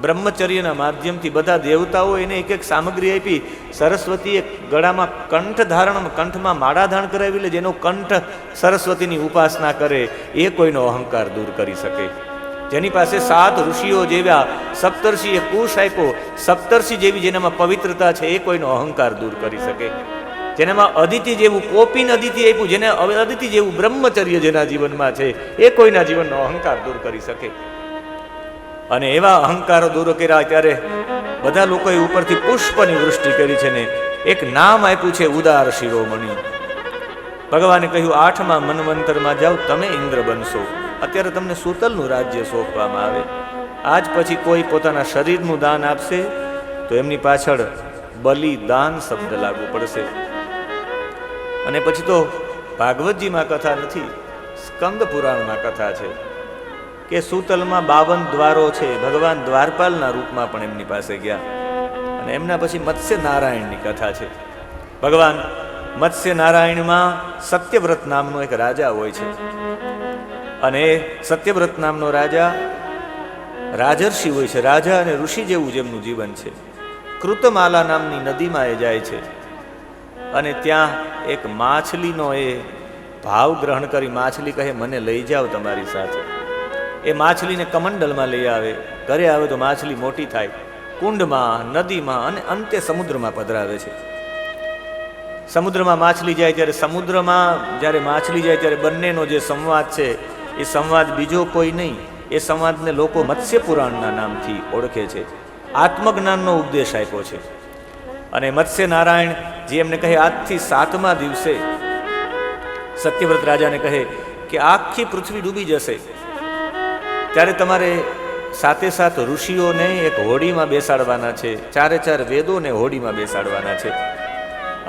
બ્રહ્મચર્યના માધ્યમથી બધા દેવતાઓ એને એક એક સામગ્રી આપી. સરસ્વતીએ ગળામાં કંઠ ધારણ, કંઠમાં માળા ધારણ કરાવી લે. જેનો કંઠ સરસ્વતીની ઉપાસના કરે એ કોઈનો અહંકાર દૂર કરી શકે. જેની પાસે 7 ઋષિઓ જેવા સપ્તર્ષિએ કુશ આપ્યો, સપ્તર્ષિ જેવી જેનામાં પવિત્રતા છે એ કોઈનો અહંકાર દૂર કરી શકે. જેનામાં અદિતિ જેવું કોપિન અદિતિ આપ્યું, જેને અદિતિ જેવું બ્રહ્મચર્ય જેના જીવનમાં છે એ કોઈના જીવનનો અહંકાર દૂર કરી શકે. અને એવા અહંકારો દૂર કર્યા ત્યારે બધા લોકોએ ઉપરથી પુષ્પની વૃષ્ટિ કરી છે ને એક નામ આપ્યું છે ઉદાર શિરોમણી. ભગવાને કહ્યું 8મા મન્વંતરમાં જાઓ તમે ઇન્દ્ર બનશો. અત્યારે તમને સૂતલનું રાજ્ય સોંપવામાં આવે. આજ પછી કોઈ પોતાના શરીરનું દાન આપશે તો એમની પાછળ બલિદાન શબ્દ લાગુ પડશે. અને પછી તો ભાગવતજીમાં કથા નથી, સ્કંદ પુરાણમાં કથા છે કે સૂતલમાં 52 દ્વારો છે. ભગવાન દ્વારપાલના રૂપમાં પણ એમની પાસે ગયા. અને એમના પછી મત્સ્ય નારાયણની કથા છે. ભગવાન મત્સ્ય નારાયણમાં સત્યવ્રત નામનો એક રાજા હોય છે. અને સત્યવ્રત નામનો રાજા રાજર્ષિ હોય છે. રાજા અને ઋષિ જેવું જેમનું જીવન છે. કૃતમાલા નામની નદીમાં એ જાય છે અને ત્યાં એક માછલીનો એ ભાવ ગ્રહણ કરી માછલી કહે મને લઈ જાઓ તમારી સાથે. એ માછલીને કમંડલમાં લઈ આવે. ઘરે આવે તો માછલી મોટી થાય. કુંડમાં, નદીમાં અને અંતે સમુદ્રમાં પધરાવે છે. સમુદ્રમાં માછલી જાય ત્યારે સમુદ્રમાં જ્યારે માછલી જાય ત્યારે બંનેનો જે સંવાદ છે એ સંવાદ બીજો કોઈ નહીં, એ સંવાદને લોકો મત્સ્ય પુરાણના નામથી ઓળખે છે. આત્મજ્ઞાનનો ઉપદેશ આપ્યો છે. અને મત્સ્ય નારાયણ જે એમને કહે આજથી 7મા દિવસે સત્યવ્રત રાજાને કહે કે આખી પૃથ્વી ડૂબી જશે ત્યારે તમારે સાથે સાથ ઋષિઓને એક હોડીમાં બેસાડવાના છે, 4 વેદોને હોડીમાં બેસાડવાના છે.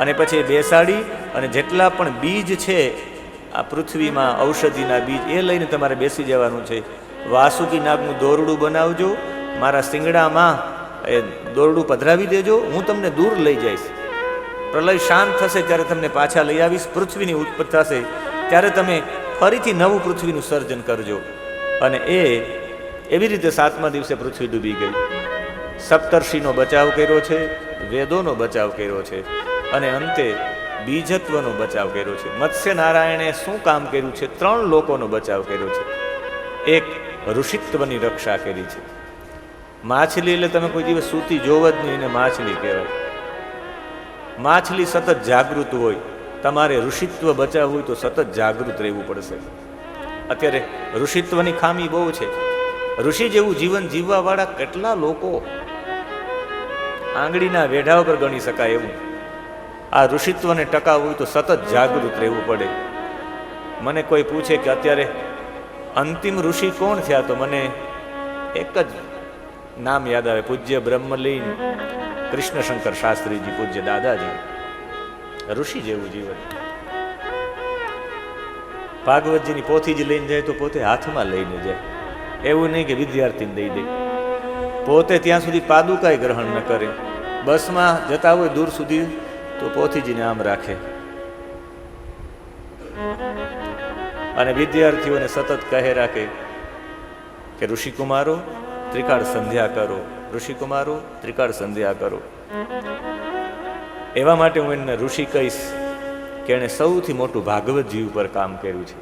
અને પછી બેસાડી અને જેટલા પણ બીજ છે આ પૃથ્વીમાં ઔષધિના બીજ એ લઈને તમારે બેસી જવાનું છે. વાસુકી નાગનું દોરડું બનાવજો, મારા શિંગડામાં એ દોરડું પધરાવી દેજો, હું તમને દૂર લઈ જઈશ. પ્રલય શાંત થશે ત્યારે તમને પાછા લઈ આવીશ. પૃથ્વીની ઉત્પત્તિ થશે ત્યારે તમે ફરીથી નવું પૃથ્વીનું સર્જન કરજો. અને એવી રીતે 7મા દિવસે પૃથ્વી ડૂબી ગઈ. સપ્તર્ષિનો બચાવ કર્યો છે, વેદોનો બચાવ કર્યો છે અને અંતે બીજત્વનો બચાવ કર્યો છે. મત્સ્ય નારાયણે શું કામ કર્યું છે? 3 લોકોનો બચાવ કર્યો છે. એક, ઋષિત્વની રક્ષા કરી છે. માછલી એટલે તમે કોઈ દિવસ સૂતી જોવ જ નહીં, એને માછલી કહેવાય. માછલી સતત જાગૃત હોય. તમારે ઋષિત્વ બચાવવું હોય તો સતત જાગૃત રહેવું પડશે. અત્યારે ઋષિત્વની ખામી બહુ છે. ઋષિ જેવું જીવન જીવવાવાળા કેટલા લોકો આંગળીના વેઢા ઉપર ગણી શકાય એવું. આ ઋષિત્વને ટકાવવું હોય તો સતત જાગૃત રહેવું પડે. મને કોઈ પૂછે કે અત્યારે અંતિમ ઋષિ કોણ થયા, તો મને એક જ નામ યાદ આવે, પૂજ્ય બ્રહ્મલીન કૃષ્ણશંકર શાસ્ત્રીજી, પૂજ્ય દાદાજી. ઋષિ જેવું જીવન. ભાગવતજીની પોથી જ લઈને જાય તો પોતે હાથમાં લઈને જાય, એવું નહીં કે વિદ્યાર્થીને દઈ દે. પોતે ત્યાં સુધી પાદુકાય ગ્રહણ ન કરે. બસમાં જતા હોય દૂર સુધી તો પોથીજીને આમ રાખે અને વિદ્યાર્થીઓને સતત કહે રાખે કે ઋષિકુમારો ત્રિકાળ સંધ્યા કરો, ઋષિકુમારો ત્રિકાળ સંધ્યા કરો. એવા માટે હું એને ઋષિ કહીશ કે એણે સૌથી મોટું ભાગવતજી ઉપર કામ કર્યું છે.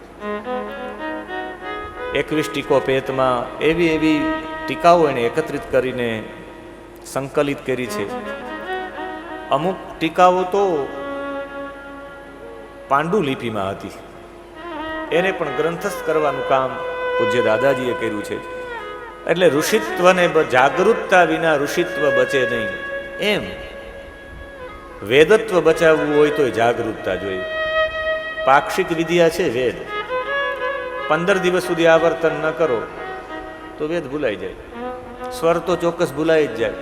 21 ટીકો પેતમાં એવી ટીકાઓ એણે એકત્રિત કરીને સંકલિત કરી છે. અમુક ટીકાઓ તો પાંડુલિપિમાં હતી, એને પણ ગ્રંથસ્થ કરવાનું કામ પૂજ્ય દાદાજીએ કર્યું છે. એટલે ઋષિત્વને જાગૃતતા વિના ઋષિત્વ બચે નહીં. એમ વેદત્વ બચાવવું હોય તો જાગૃતતા જોઈએ. પાક્ષિક વિદ્યા છે વેદ. 15 દિવસ સુધી આવર્તન ન કરો તો વેદ ભૂલાઈ જાય. સ્વર તો ચોક્કસ ભૂલાઈ જ જાય.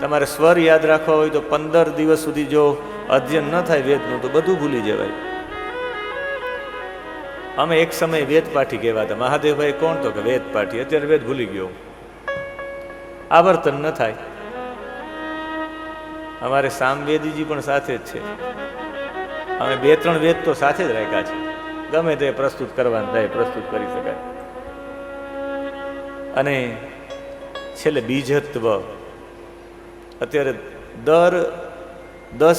તમારે સ્વર યાદ રાખવા હોય તો 15 દિવસ સુધી જો અધ્યયન ન થાય વેદનું તો બધું ભૂલી જવાય. અમે એક સમયે વેદપાઠી કહેવાતા. મહાદેવભાઈ કોણ? તો કે વેદપાઠી. અત્યારે વેદ ભૂલી ગયો, આવર્તન ન થાય. અમારે સામવેદીજી પણ સાથે જ છે. અમે 2-3 વેદ તો સાથે જ રાખ્યા છે. ગમે તે પ્રસ્તુત કરવાનું થાય પ્રસ્તુત કરી શકાય. અને છેલ્લે બીજત્વ. અત્યારે દર 10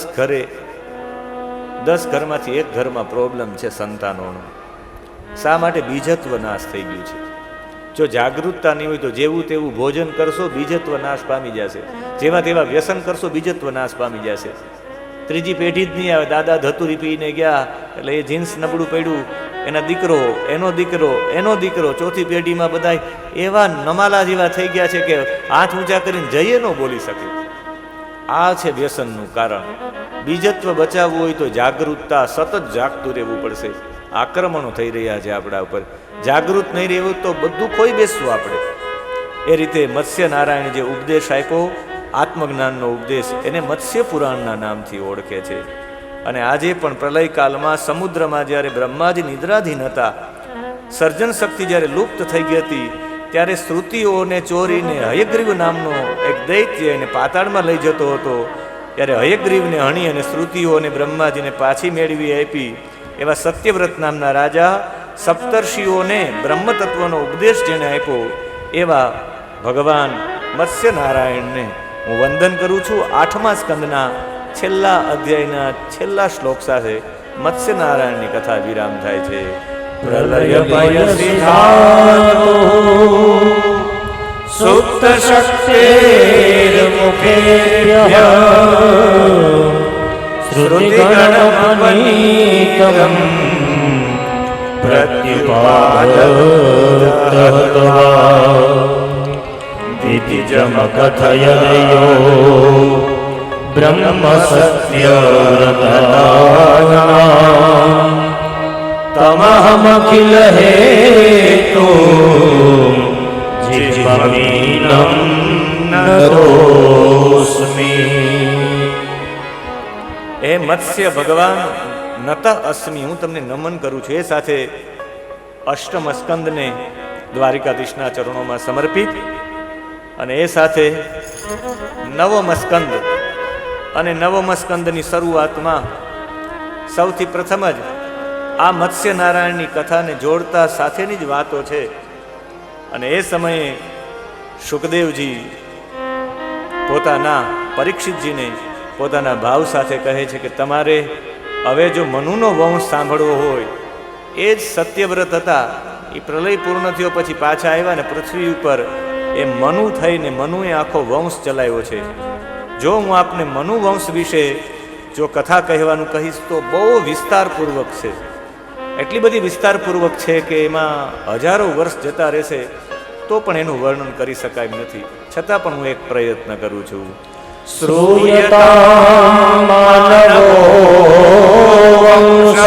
ઘરમાંથી એક ઘરમાં પ્રોબ્લેમ છે સંતાનોનો. શા માટે? બીજત્વ નાશ થઈ ગયું છે. જો જાગૃતતા નહીં હોય તો જેવું તેવું ભોજન કરશો બીજત્વ નાશ પામી જશે. જેવા તેવા વ્યસન કરશો બીજત્વ નાશ પામી જશે. 3જી પેઢી જ નહીં આવે. દાદા ધતુરી પીને ગયા એટલે એ જીન્સ નબળું પડ્યું, એના દીકરો, એનો દીકરો, એનો દીકરો. 4થી પેઢીમાં બધા એવા નમાલા જેવા થઈ ગયા છે કે હાથ ઊંચા કરીને જઈએ ન બોલી શકે. આ છે વ્યસનનું કારણ. બીજત્વ બચાવવું હોય તો જાગૃતતા, સતત જાગતું રહેવું પડશે. આક્રમણો થઈ રહ્યા છે આપણા ઉપર. જાગૃત નહીં રહેવું તો બધું ખોઈ બેસવું આપણે. એ રીતે મત્સ્ય નારાયણ જે ઉપદેશ આપ્યો, આત્મજ્ઞાનનો ઉપદેશ, એને મત્સ્ય પુરાણના નામથી ઓળખે છે. અને આજે પણ પ્રલયકાલમાં સમુદ્રમાં જ્યારે બ્રહ્માજી નિદ્રાધીન હતા, સર્જન શક્તિ જ્યારે લુપ્ત થઈ ગઈ હતી, ત્યારે શ્રુતિઓને ચોરીને હયગ્રીવ નામનો એક દૈત્ય એને પાતાળમાં લઈ જતો હતો. ત્યારે હયગ્રીવને હણી અને શ્રુતિઓને બ્રહ્માજીને પાછી મેળવી આપી. એવા સત્યવ્રત નામના રાજા સપ્તર્ષિઓને બ્રહ્મતત્વનો ઉપદેશ જેને આપ્યો, એવા ભગવાન મત્સ્ય નારાયણને હું વંદન કરું છું. 8મા સ્કંદના છેલ્લા અધ્યાયના છેલ્લા શ્લોક સાથે મત્સ્ય નારાયણની કથા વિરામ થાય છે. પ્રલય ભય સિદ્ધાતો સુપ્ત શક્તિર मुखेभ्यः श्रुतिगणमनीतम् प्रत्युपादत्वा दितिजमकथययो ब्रह्म सत्यव्रतनाम् तमहमखिल हेतु जिह्वमीनं नतोऽस्मि। એ મત્સ્ય ભગવાન નત અસ્મિ, હું તમને નમન કરું છું. એ સાથે અષ્ટમ સ્કંદને દ્વારિકાધીશના ચરણોમાં સમર્પિત અને એ સાથે નવમ સ્કંદ અને નવમ સ્કંદની શરૂઆતમાં સૌથી પ્રથમ જ આ મત્સ્ય નારાયણની કથાને જોડતા સાથેની જ વાતો છે. અને એ સમયે શુકદેવજી પોતાના પરીક્ષિતજીને પોતાના ભાવ સાથે કહે છે કે તમારે હવે જો મનુનો વંશ સાંભળવો હોય, એ જ સત્યવ્રત હતા, એ પ્રલય પૂર્ણ થયો પછી પાછા આવ્યા ને પૃથ્વી ઉપર એ મનુ થઈને મનુએ આખો વંશ ચલાવ્યો છે. જો હું આપને મનુ વંશ વિશે જો કથા કહેવાનું કહીશ તો બહુ વિસ્તારપૂર્વક છે, એટલી બધી વિસ્તારપૂર્વક છે કે એમાં હજારો વર્ષ જતા રહેશે તો પણ એનું વર્ણન કરી શકાય એમ નથી. છતાં પણ હું એક પ્રયત્ન કરું છું. શ્રૂયતા માનવો વંશ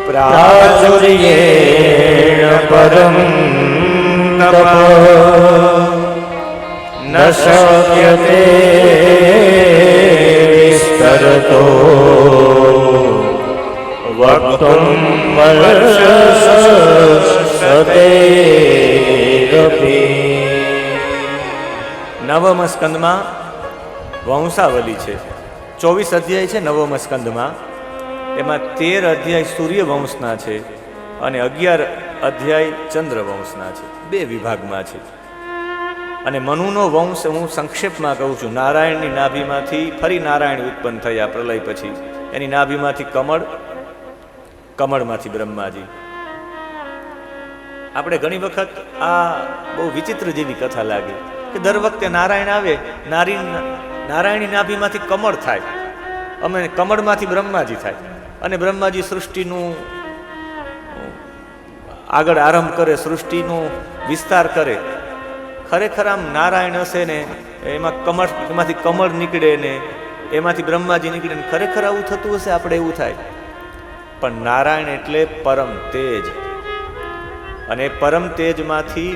પ્રાચુર્યેણ પરમ તપ ન શક્યતે વિસ્તરતો વક્તુમ વર્ષસતેરપી. નવમ સ્કંદમાં વંશાવલી છે. 24 અધ્યાય છે નવમ સ્કંદમાં. એમાં 13 અધ્યાય સૂર્યવંશના છે અને 11 અધ્યાય ચંદ્રવંશના છે. 2 વિભાગમાં છે. અને મનુનો વંશ હું સંક્ષેપમાં કહું છું. નારાયણની નાભીમાંથી ફરી નારાયણ ઉત્પન્ન થયા પ્રલય પછી. એની નાભીમાંથી કમળ, કમળમાંથી બ્રહ્માજી. આપણે ઘણી વખત આ બહુ વિચિત્ર જેવી કથા લાગે કે દર વખતે નારાયણ આવે, નારાયણની નાભીમાંથી કમળ થાય, અમે કમળમાંથી બ્રહ્માજી થાય અને બ્રહ્માજી સૃષ્ટિનું આગળ આરંભ કરે, સૃષ્ટિનું વિસ્તાર કરે. ખરેખર આમ નારાયણ હશે ને એમાંથી કમળ નીકળે ને એમાંથી બ્રહ્માજી નીકળે ને ખરેખર આવું થતું હશે, આપણે એવું થાય. પણ નારાયણ એટલે પરમ તેજ, અને પરમ તેજમાંથી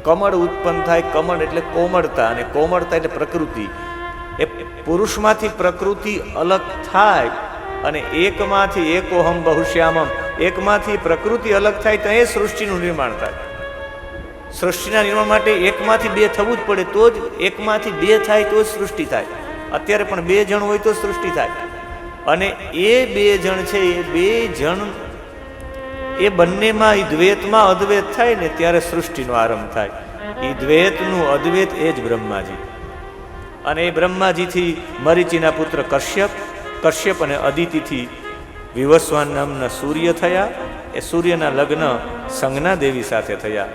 કમળ ઉત્પન્ન થાય. કમળ એટલે કોમળતા, અને કોમળતા એટલે પ્રકૃતિ. એ પુરુષમાંથી પ્રકૃતિ અલગ થાય અને એકમાંથી એકોહમ બહુશ્યામમ, એકમાંથી પ્રકૃતિ અલગ થાય તો એ સૃષ્ટિનું નિર્માણ થાય. સૃષ્ટિના નિર્માણ માટે એકમાંથી 2 થવું જ પડે, તો જ એકમાંથી 2 થાય તો જ સૃષ્ટિ થાય. અત્યારે પણ 2 જણ હોય તો સૃષ્ટિ થાય. અને એ 2 જણ છે, એ 2 જણ એ બંનેમાં ઈ દ્વૈતમાં અદ્વૈત થાય ને ત્યારે સૃષ્ટિનો આરંભ થાય. ઈ દ્વૈતનું અદ્વૈત એ જ બ્રહ્માજી. અને એ બ્રહ્માજીથી મરીચીના પુત્ર કશ્યપ, કશ્યપ અને અદિતિથી વિવસ્વાન નામના સૂર્ય થયા. એ સૂર્યના લગ્ન સંજ્ઞા દેવી સાથે થયા.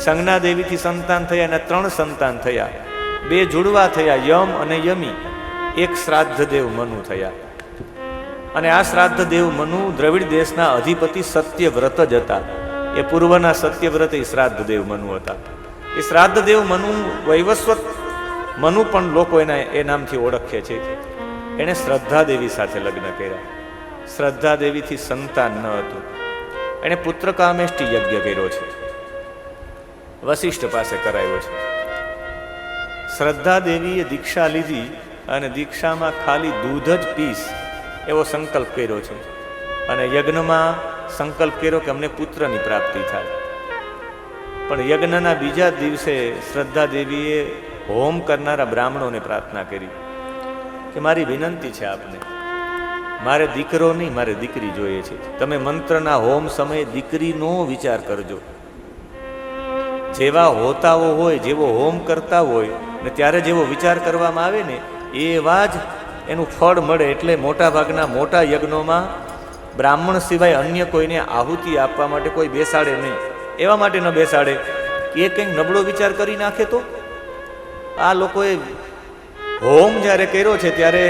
સંજ્ઞા દેવીથી સંતાન થયા અને 3 સંતાન થયા. 2 જુડવા થયા, યમ અને યમી. 1 શ્રાદ્ધદેવ મનુ થયા. અને આ શ્રાદ્ધદેવ મનુ દ્રવિડ દેશના અધિપતિ સત્યવ્રત જ હતા. એ પૂર્વના સત્યવ્રત એ શ્રાદ્ધદેવ મનુ હતા. એ શ્રાદ્ધદેવ મનુ વૈવસ્વત મનુ પણ લોકો એના એ નામથી ઓળખે છે. એણે શ્રદ્ધાદેવી સાથે લગ્ન કર્યા. શ્રદ્ધાદેવીથી સંતાન ન હતું. એણે પુત્રકામેષ્ટિ યજ્ઞ કર્યો છે, વશિષ્ઠ પાસે કરાયો છે. શ્રદ્ધાદેવીએ દીક્ષા લીધી અને દીક્ષામાં ખાલી દૂધ જ પીસ એવો સંકલ્પ કર્યો છે. અને યજ્ઞમાં સંકલ્પ કર્યો કે અમને પુત્રની પ્રાપ્તિ થાય. પણ યજ્ઞના બીજા દિવસે શ્રદ્ધાદેવીએ હોમ કરનારા બ્રાહ્મણોને પ્રાર્થના કરી કે મારી વિનંતી છે આપને, મારે દીકરો નહીં, મારે દીકરી જોઈએ છે. તમે મંત્રના હોમ સમયે દીકરીનો વિચાર કરજો. જેવા હોતાઓ હોય, જેવો હોમ કરતા હોય ને ત્યારે જેવો વિચાર કરવામાં આવે ને એવા જ એનું ફળ મળે. એટલે મોટા ભાગના મોટા યજ્ઞોમાં બ્રાહ્મણ સિવાય અન્ય કોઈને આહુતિ આપવા માટે કોઈ બેસાડે નહીં. એવા માટે ન બેસાડે કે એ કંઈક નબળો વિચાર કરી નાખે તો આ લોકોએ હોમ જ્યારે કર્યો છે ત્યારે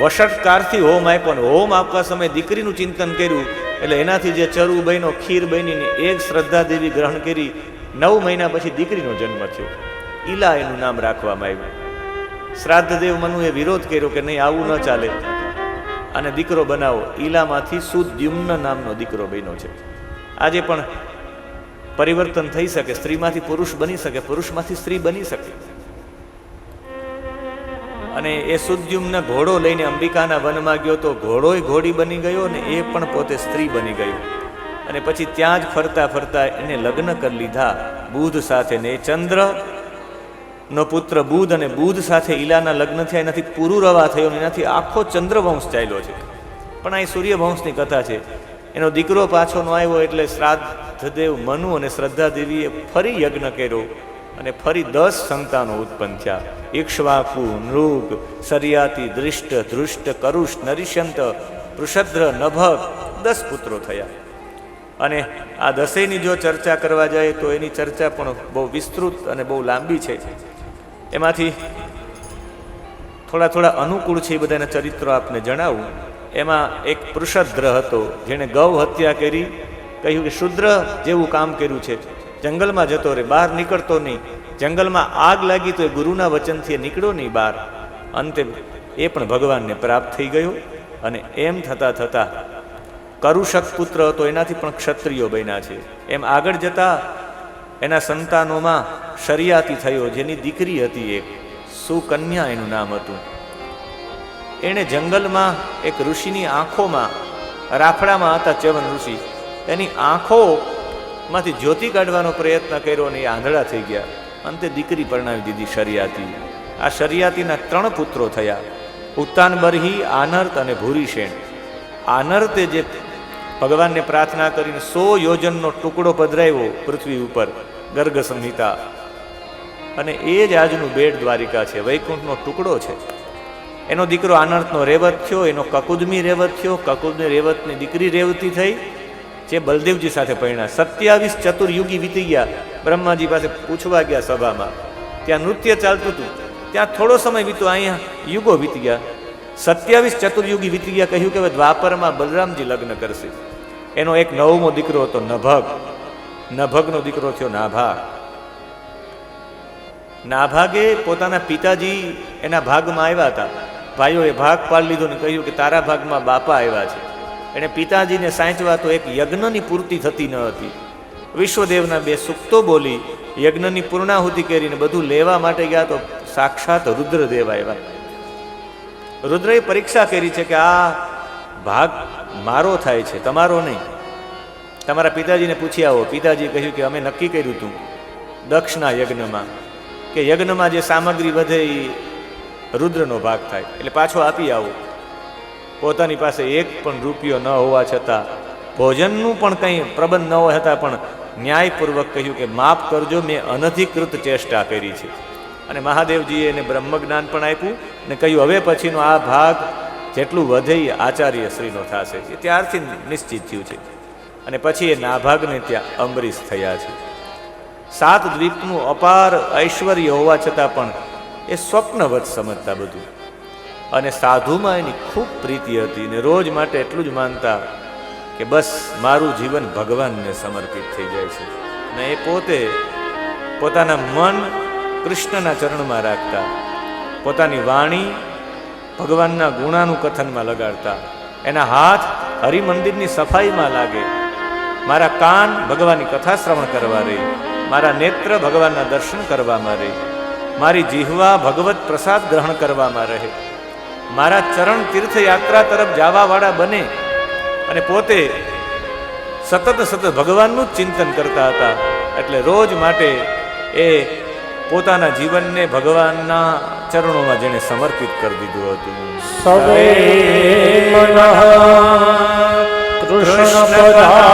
વષટકારથી હોમ આપ્યો ને હોમ આપવા સમયે દીકરીનું ચિંતન કર્યું એટલે એનાથી જે ચરુ બન્યો, ખીર બની, એક શ્રદ્ધા દેવી ગ્રહણ કરી. 9 મહિના પછી દીકરીનો જન્મ થયો. ઈલા એનું નામ રાખવામાં આવ્યું. શ્રાદ્ધદેવ મનુએ વિરોધ કર્યો કે નહીં, આવું ન ચાલે અને દીકરો બનાવો. ઈલામાંથી સુદ્યુમ્ન નામનો દીકરો બન્યો છે. આજે પણ પરિવર્તન થઈ શકે, સ્ત્રીમાંથી પુરુષ બની શકે, પુરુષમાંથી સ્ત્રી બની શકે. અને એ સુદ્યુમ્ન ઘોડો લઈને અંબિકાના વનમાં ગયો તો ઘોડોય ઘોડી બની ગયો ને એ પણ પોતે સ્ત્રી બની ગયો. અને પછી ત્યાં જ ફરતા ફરતા એને લગ્ન કરી લીધા બુધ સાથે. ને એ ચંદ્ર નો પુત્ર બુધ, અને બુધ સાથે ઈલાના લગ્ન થયા. એનાથી પુરુરવા થયો, એનાથી આખો ચંદ્રવંશ ચાલ્યો છે. પણ આ સૂર્યવંશની કથા છે. એનો દીકરો પાછો ન આવ્યો એટલે શ્રાદ્ધદેવ મનુ અને શ્રદ્ધા દેવીએ ફરી યજ્ઞ કર્યો અને ફરી 10 સંતાનો ઉત્પન્ન થયા. ઇક્ષ્વાકુ, નૃગ, સરિયાતી, દૃષ્ટ, ધૃષ્ટ, કરુષ, નરિષ્યંત, પૃષદ્ર, નભગ 10 પુત્રો થયા. અને આ 10ની જો ચર્ચા કરવા જાય તો એની ચર્ચા પણ બહુ વિસ્તૃત અને બહુ લાંબી છે. એમાંથી થોડા અનુકૂળ છે એ બધાના ચરિત્રો આપને જણાવું. એમાં એક પૃષદ્ર હતો, જેણે ગૌ હત્યા કરી. કહ્યું કે શુદ્ર જેવું કામ કર્યું છે, જંગલમાં જતો રહે, બહાર નીકળતો નહીં. જંગલમાં આગ લાગી તો એ ગુરુના વચનથી નીકળ્યો નહીં બહાર. અંતે એ પણ ભગવાનને પ્રાપ્ત થઈ ગયો. અને એમ થતાં થતાં કરુષક પુત્ર હતો, એનાથી પણ ક્ષત્રિયો બન્યા છે. એમ આગળ જતા એના સંતાનોમાં શરિયાતી થયો, જેની દીકરી હતી એક સુકન્યા એનું નામ હતું. એણે જંગલમાં એક ઋષિની આંખોમાં, રાફડામાં હતા ચ્યવન ઋષિ, એની આંખોમાંથી જ્યોતિ કાઢવાનો પ્રયત્ન કર્યો અને એ આંધળા થઈ ગયા. અંતે દીકરી પરણાવી દીધી શરિયાતી. આ શરિયાતીના 3 પુત્રો થયા, ઉત્તાનબરહી, આનર્ત અને ભૂરિશેણ. આનર્તે જે ભગવાનને પ્રાર્થના કરીને 100 યોજનનો ટુકડો પધરાવ્યો પૃથ્વી ઉપર, ગર્ગ સંહિતા, અને એ જ આજનું બેટ દ્વારિકા છે, વૈકુંઠનો ટુકડો છે. એનો દીકરો આનર્તનો રેવત થયો, એનો કકુદમી રેવત થયો. કકુદમી રેવતની દીકરી રેવતી થઈ, જે બલદેવજી સાથે પરણ્યા. 27 ચતુર્યુગી વીતી ગયા. બ્રહ્માજી પાસે પૂછવા ગયા સભામાં, ત્યાં નૃત્ય ચાલતું હતું, ત્યાં થોડો સમય વીતો, અહીંયા યુગો વીતી ગયા. 27 ચતુર્યુગી વીતી ગયા. કહ્યું કે હવે દ્વાપરમાં બલરામજી લગ્ન કરશે. એનો એક 9મો દીકરો હતો નભગ. નભગનો દીકરો થયો નાભાગ. નાભાગે પોતાના પિતાજી એના ભાગમાં આવ્યા હતા, ભાઈઓએ ભાગ પાડી લીધો ને કહ્યું કે તારા ભાગમાં બાપા આવ્યા છે. એણે પિતાજીને સાંચવા તો એક યજ્ઞની પૂર્તિ થતી ન હતી. વિશ્વદેવના 2 સૂક્તો બોલી, યજ્ઞની પૂર્ણાહુતિ કરીને બધું લેવા માટે ગયા તો સાક્ષાત રુદ્રદેવ આવ્યા. રુદ્રએ પરીક્ષા કરી છે કે આ ભાગ મારો થાય છે, તમારો નહીં. તમારા પિતાજીને પૂછી આવો. પિતાજીએ કહ્યું કે અમે નક્કી કર્યું હતું દક્ષના યજ્ઞમાં કે યજ્ઞમાં જે સામગ્રી વધે એ રુદ્રનો ભાગ થાય, એટલે પાછો આપી આવો. પોતાની પાસે 1 પણ રૂપિયો ન હોવા છતાં, ભોજનનું પણ કંઈ પ્રબંધ ન હોવા છતાં પણ ન્યાયપૂર્વક કહ્યું કે માફ કરજો, મેં અનધિકૃત ચેષ્ટા કરી છે. અને મહાદેવજીએ એને બ્રહ્મજ્ઞાન પણ આપ્યું ને કહ્યું હવે પછીનો આ ભાગ જેટલું વધે એ આચાર્ય શ્રીનો થશે. એ ત્યારથી નિશ્ચિત થયું છે. અને પછી એ નાભાગને ત્યાં અંબરીશ થયા છે. 7 દ્વીપનું અપાર ઐશ્વર્ય હોવા છતાં પણ એ સ્વપ્નવત સમજતા બધું. અને સાધુમાં એની ખૂબ પ્રીતિ હતી ને રોજ માટે એટલું જ માનતા કે બસ મારું જીવન ભગવાનને સમર્પિત થઈ જાય છે. ને એ પોતે પોતાના મન કૃષ્ણના ચરણમાં રાખતા, પોતાની વાણી ભગવાનના ગુણાનું કથનમાં લગાડતા, એના હાથ હરિમંદિરની સફાઈમાં લાગે, મારા કાન ભગવાનની કથા શ્રવણ કરવા રહે, મારા નેત્ર ભગવાનના દર્શન કરવામાં રહે, મારી જીહવા ભગવત પ્રસાદ ગ્રહણ કરવામાં રહે, મારા ચરણ તીર્થયાત્રા તરફ જવાવાળા બને. અને પોતે સતત ભગવાનનું જ ચિંતન કરતા હતા. એટલે રોજ માટે એ પોતાના જીવનને ભગવાનના ચરણોમાં જેને સમર્પિત કરી દીધું હતું. સવે મનઃ કૃષ્ણ પદારવિંદયો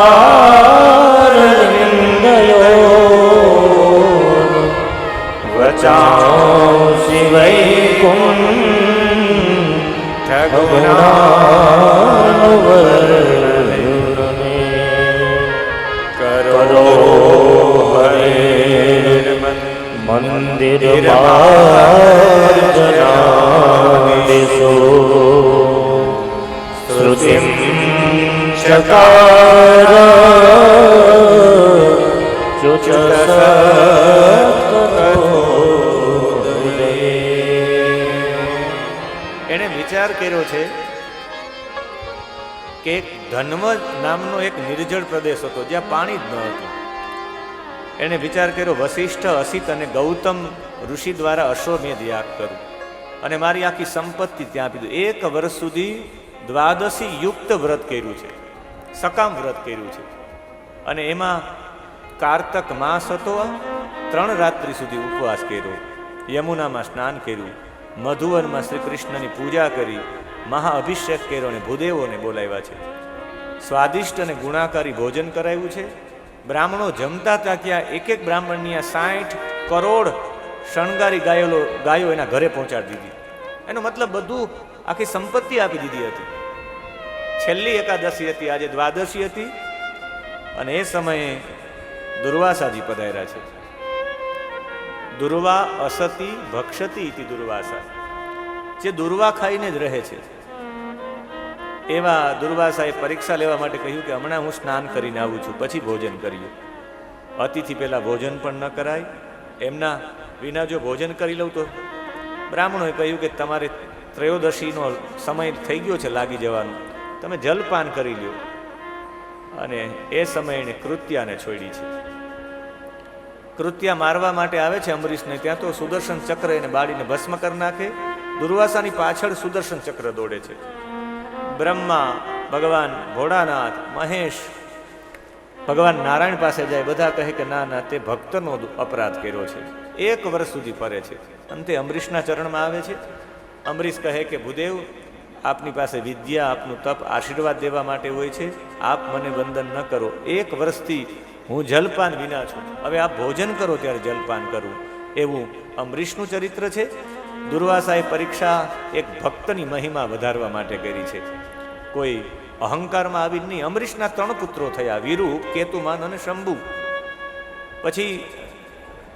વચાંસી વૈકુંઠ ગુણાનુવર્ણને કરો હરે મંદિર માર્જનાદેશો શ્રુતિમ ચકાર એણે વિચાર કર્યો છે કે એક ધન્વદ નામનો એક નિર્જળ પ્રદેશ હતો જ્યાં પાણી જ ન હતું. એણે વિચાર કર્યો વશિષ્ઠ, અસિત અને ગૌતમ ઋષિ દ્વારા અશ્વમેધ યાગ કરું અને મારી આખી સંપત્તિ ત્યાં આપી દઉં. 1 વર્ષ સુધી દ્વાદશી યુક્ત વ્રત કર્યું છે, સકામ વ્રત કર્યું છે અને એમાં કારતક માસ હતો, 3 રાત્રિ સુધી ઉપવાસ કર્યો, યમુનામાં સ્નાન કર્યું, મધુવનમાં શ્રી કૃષ્ણની પૂજા કરી, મહાઅભિષેક કર્યો અને ભૂદેવોને બોલાવ્યા છે. સ્વાદિષ્ટ અને ગુણાકારી ભોજન કરાવ્યું છે. બ્રાહ્મણો જમતા હતા ત્યાં એક બ્રાહ્મણની 60 કરોડ શણગારી ગાયો એના ઘરે પહોંચાડી દીધી. એનો મતલબ બધું આખી સંપત્તિ આપી દીધી હતી. છેલ્લી એકાદશી હતી, આજે દ્વાદશી હતી અને એ સમયે દુર્વાસાજી પધાર્યા છે. દુર્વા અસતી ભક્ષતી ઇતિ દુર્વાસા, જે દુર્વા ખાઈને જ રહે છે એવા દુર્વાસાએ પરીક્ષા લેવા માટે કહ્યું કે હમણાં હું સ્નાન કરીને આવું છું, પછી ભોજન કરીએ. અતિથિ પહેલા ભોજન પણ ન કરાય, એમના વિના જો ભોજન કરી લઉં તો બ્રાહ્મણોએ કહ્યું કે તમારે ત્રયોદશીનો સમય થઈ ગયો છે લાગી જવાનો, તમે જલપાન કરી લ્યો. અને એ સમયે એણે કૃત્યાને છોડી છે. કૃત્યા મારવા માટે આવે છે અંબરીશને, ત્યાં તો સુદર્શન ચક્ર એને બાળીને ભસ્મ કરી નાખે. દુર્વાસાની પાછળ સુદર્શન ચક્ર દોડે છે. બ્રહ્મા, ભગવાન ભોળાનાથ, મહેશ ભગવાન નારાયણ પાસે જાય, બધા કહે કે ના ના, તે ભક્તનો અપરાધ કર્યો છે. 1 વર્ષ સુધી ફરે છે. અંતે અંબરીશના ચરણમાં આવે છે. અંબરીશ કહે કે ભૂદેવ, આપની પાસે વિદ્યા, આપનું તપ આશીર્વાદ દેવા માટે હોય છે, આપ મને વંદન ન કરો. 1 વર્ષથી હું જલપાન વિના છું, હવે આપ ભોજન કરો ત્યારે જલપાન કરું. એવું અંબરીશનું ચરિત્ર છે. દુર્વાસાએ પરીક્ષા એક ભક્તની મહિમા વધારવા માટે કરી છે, કોઈ અહંકારમાં આવી નહીં. અંબરીશના 3 પુત્રો થયા, વીરુ, કેતુમાન અને શંભુ. પછી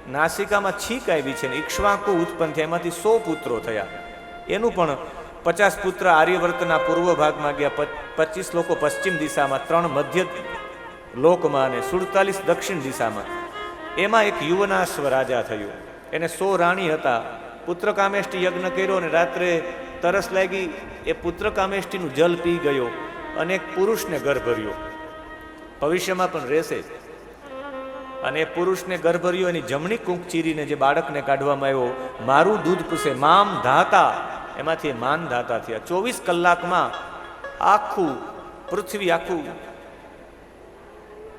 નાસિકામાં છીક આવી છે, ઇક્ષ્વાકુ ઉત્પન્ન થયા, એમાંથી 100 પુત્રો થયા. એનું પણ 50 પુત્ર આર્યવર્તના પૂર્વ ભાગમાં ગયા, 25 લોકો પશ્ચિમ દિશામાં, 3 મધ્ય લોકમાં અને 47 દક્ષિણ દિશામાં. એમાં એક યુવનાશ્વ રાજા થયો, એને 100 રાણી હતા. પુત્રકામેષ્ટિ યજ્ઞ કર્યો અને રાત્રે તરસ લાગી, એ પુત્રકામેષ્ટિનું જલ પી ગયો અને એક પુરુષને ગર્ભ ભર્યો. ભવિષ્યમાં પણ રહેશે. અને એ પુરુષને ગર્ભ ભર્યો, એની જમણી કૂંક ચીરીને જે બાળકને કાઢવામાં આવ્યો, મારું દૂધ પૂછે મામ ધાતા, એમાંથી માન ધાતા થયા. 24 કલાકમાં આખું પૃથ્વી, આખું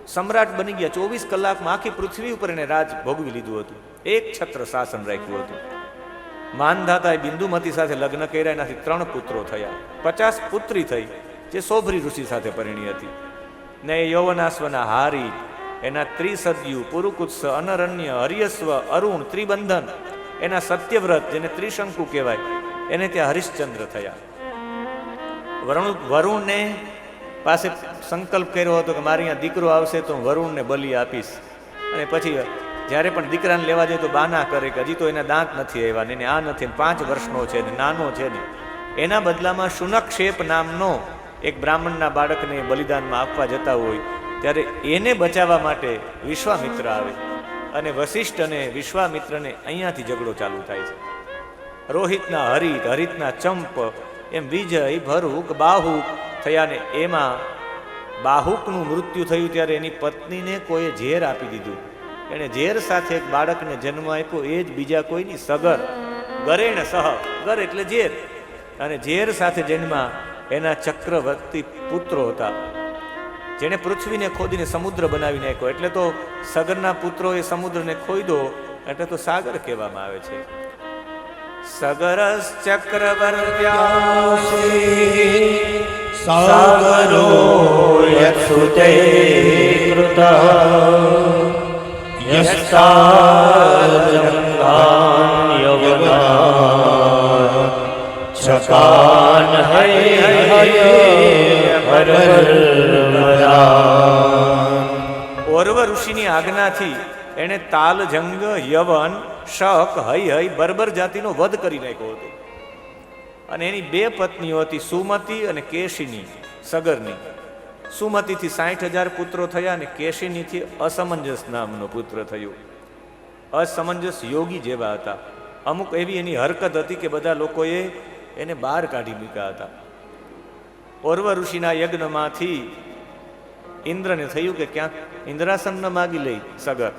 સમ્રાટ બની ગયા. 24 કલાકમાં આખી પૃથ્વી ઉપર એને રાજ ભોગવી લીધું હતું. એક છત્ર શાસન રાખ્યું હતું. માનધાતાએ બિંદુમતી સાથે લગ્ન કર્યા, એનાથી 3 પુત્રો થયા. 50 પુત્રી થઈ, જે સોભરી ઋષિ સાથે પરિણી હતી. ને એ યૌવનાશ્વના હારી, એના ત્રિસદ્યુ, પુરુકુત્સ, અનરણ્ય, હરિયસ્વ, અરુણ, ત્રિબંધન, એના સત્યવ્રત, જેને ત્રિશંકુ કહેવાય, એને ત્યાં હરિશ્ચંદ્ર થયા. વરુણને પાસે સંકલ્પ કર્યો હતો કે મારી અહીંયા દીકરો આવશે તો હું વરુણને બલિ આપીશ. અને પછી જ્યારે પણ દીકરાને લેવા જાય તો બાના કરે કે હજી તો એના દાંત નથી આવ્યા, ને એને આ નથી, 5 વર્ષનો છે ને નાનો છે ને. એના બદલામાં શુનક્ષેપ નામનો એક બ્રાહ્મણના બાળકને બલિદાનમાં આપવા જતા હોય ત્યારે એને બચાવવા માટે વિશ્વામિત્ર આવે અને વશિષ્ઠ અને વિશ્વામિત્રને અહીંયાથી ઝઘડો ચાલુ થાય છે. રોહિતના હરિત, હરિતના ચંપ, એમ વિજય, ભરૂક, બાહુક થયા. ને એમાં બાહુકનું મૃત્યુ થયું ત્યારે એની પત્નીને કોઈએ ઝેર આપી દીધું. એણે ઝેર સાથે એક બાળકને જન્મ આપ્યો, એ જ બીજા કોઈની સગર, ગરેણ સહ, ગર એટલે ઝેર. અને ઝેર સાથે જન્મા એના ચક્રવર્તી પુત્રો હતા, જેણે પૃથ્વીને ખોદીને સમુદ્ર બનાવી નાખ્યો. એટલે તો સગરના પુત્રોએ સમુદ્રને ખોદો એટલે તો સાગર કહેવામાં આવે છે. સગરસ ચક્રવર્ત્યાસી સાગરો યત્સુતે કૃતઃ યસ્તાજંગાન યવનાન ચકાન હય હય ઓર્વ ઋષિની આજ્ઞાથી એણે તાલજંગ, યવન, શક હઈ બર્બર જાતિનો વધ કરી નાખ્યો હતો. અને એની બે પત્નીઓ હતી, સુમતી અને કેશિની, સગરની. સુમતીથી 60,000 પુત્રો થયા અને કેશિનીથી અસમંજસ નામનો પુત્ર થયો. અસમંજસ યોગી જેવા હતા. અમુક એવી એની હરકત હતી કે બધા લોકોએ એને બહાર કાઢી મૂક્યા હતા. ઓર્વ ઋષિના યજ્ઞમાંથી ઇન્દ્રને થયું કે ક્યાંક ઇન્દ્રાસન ન માગી લઈ સગર,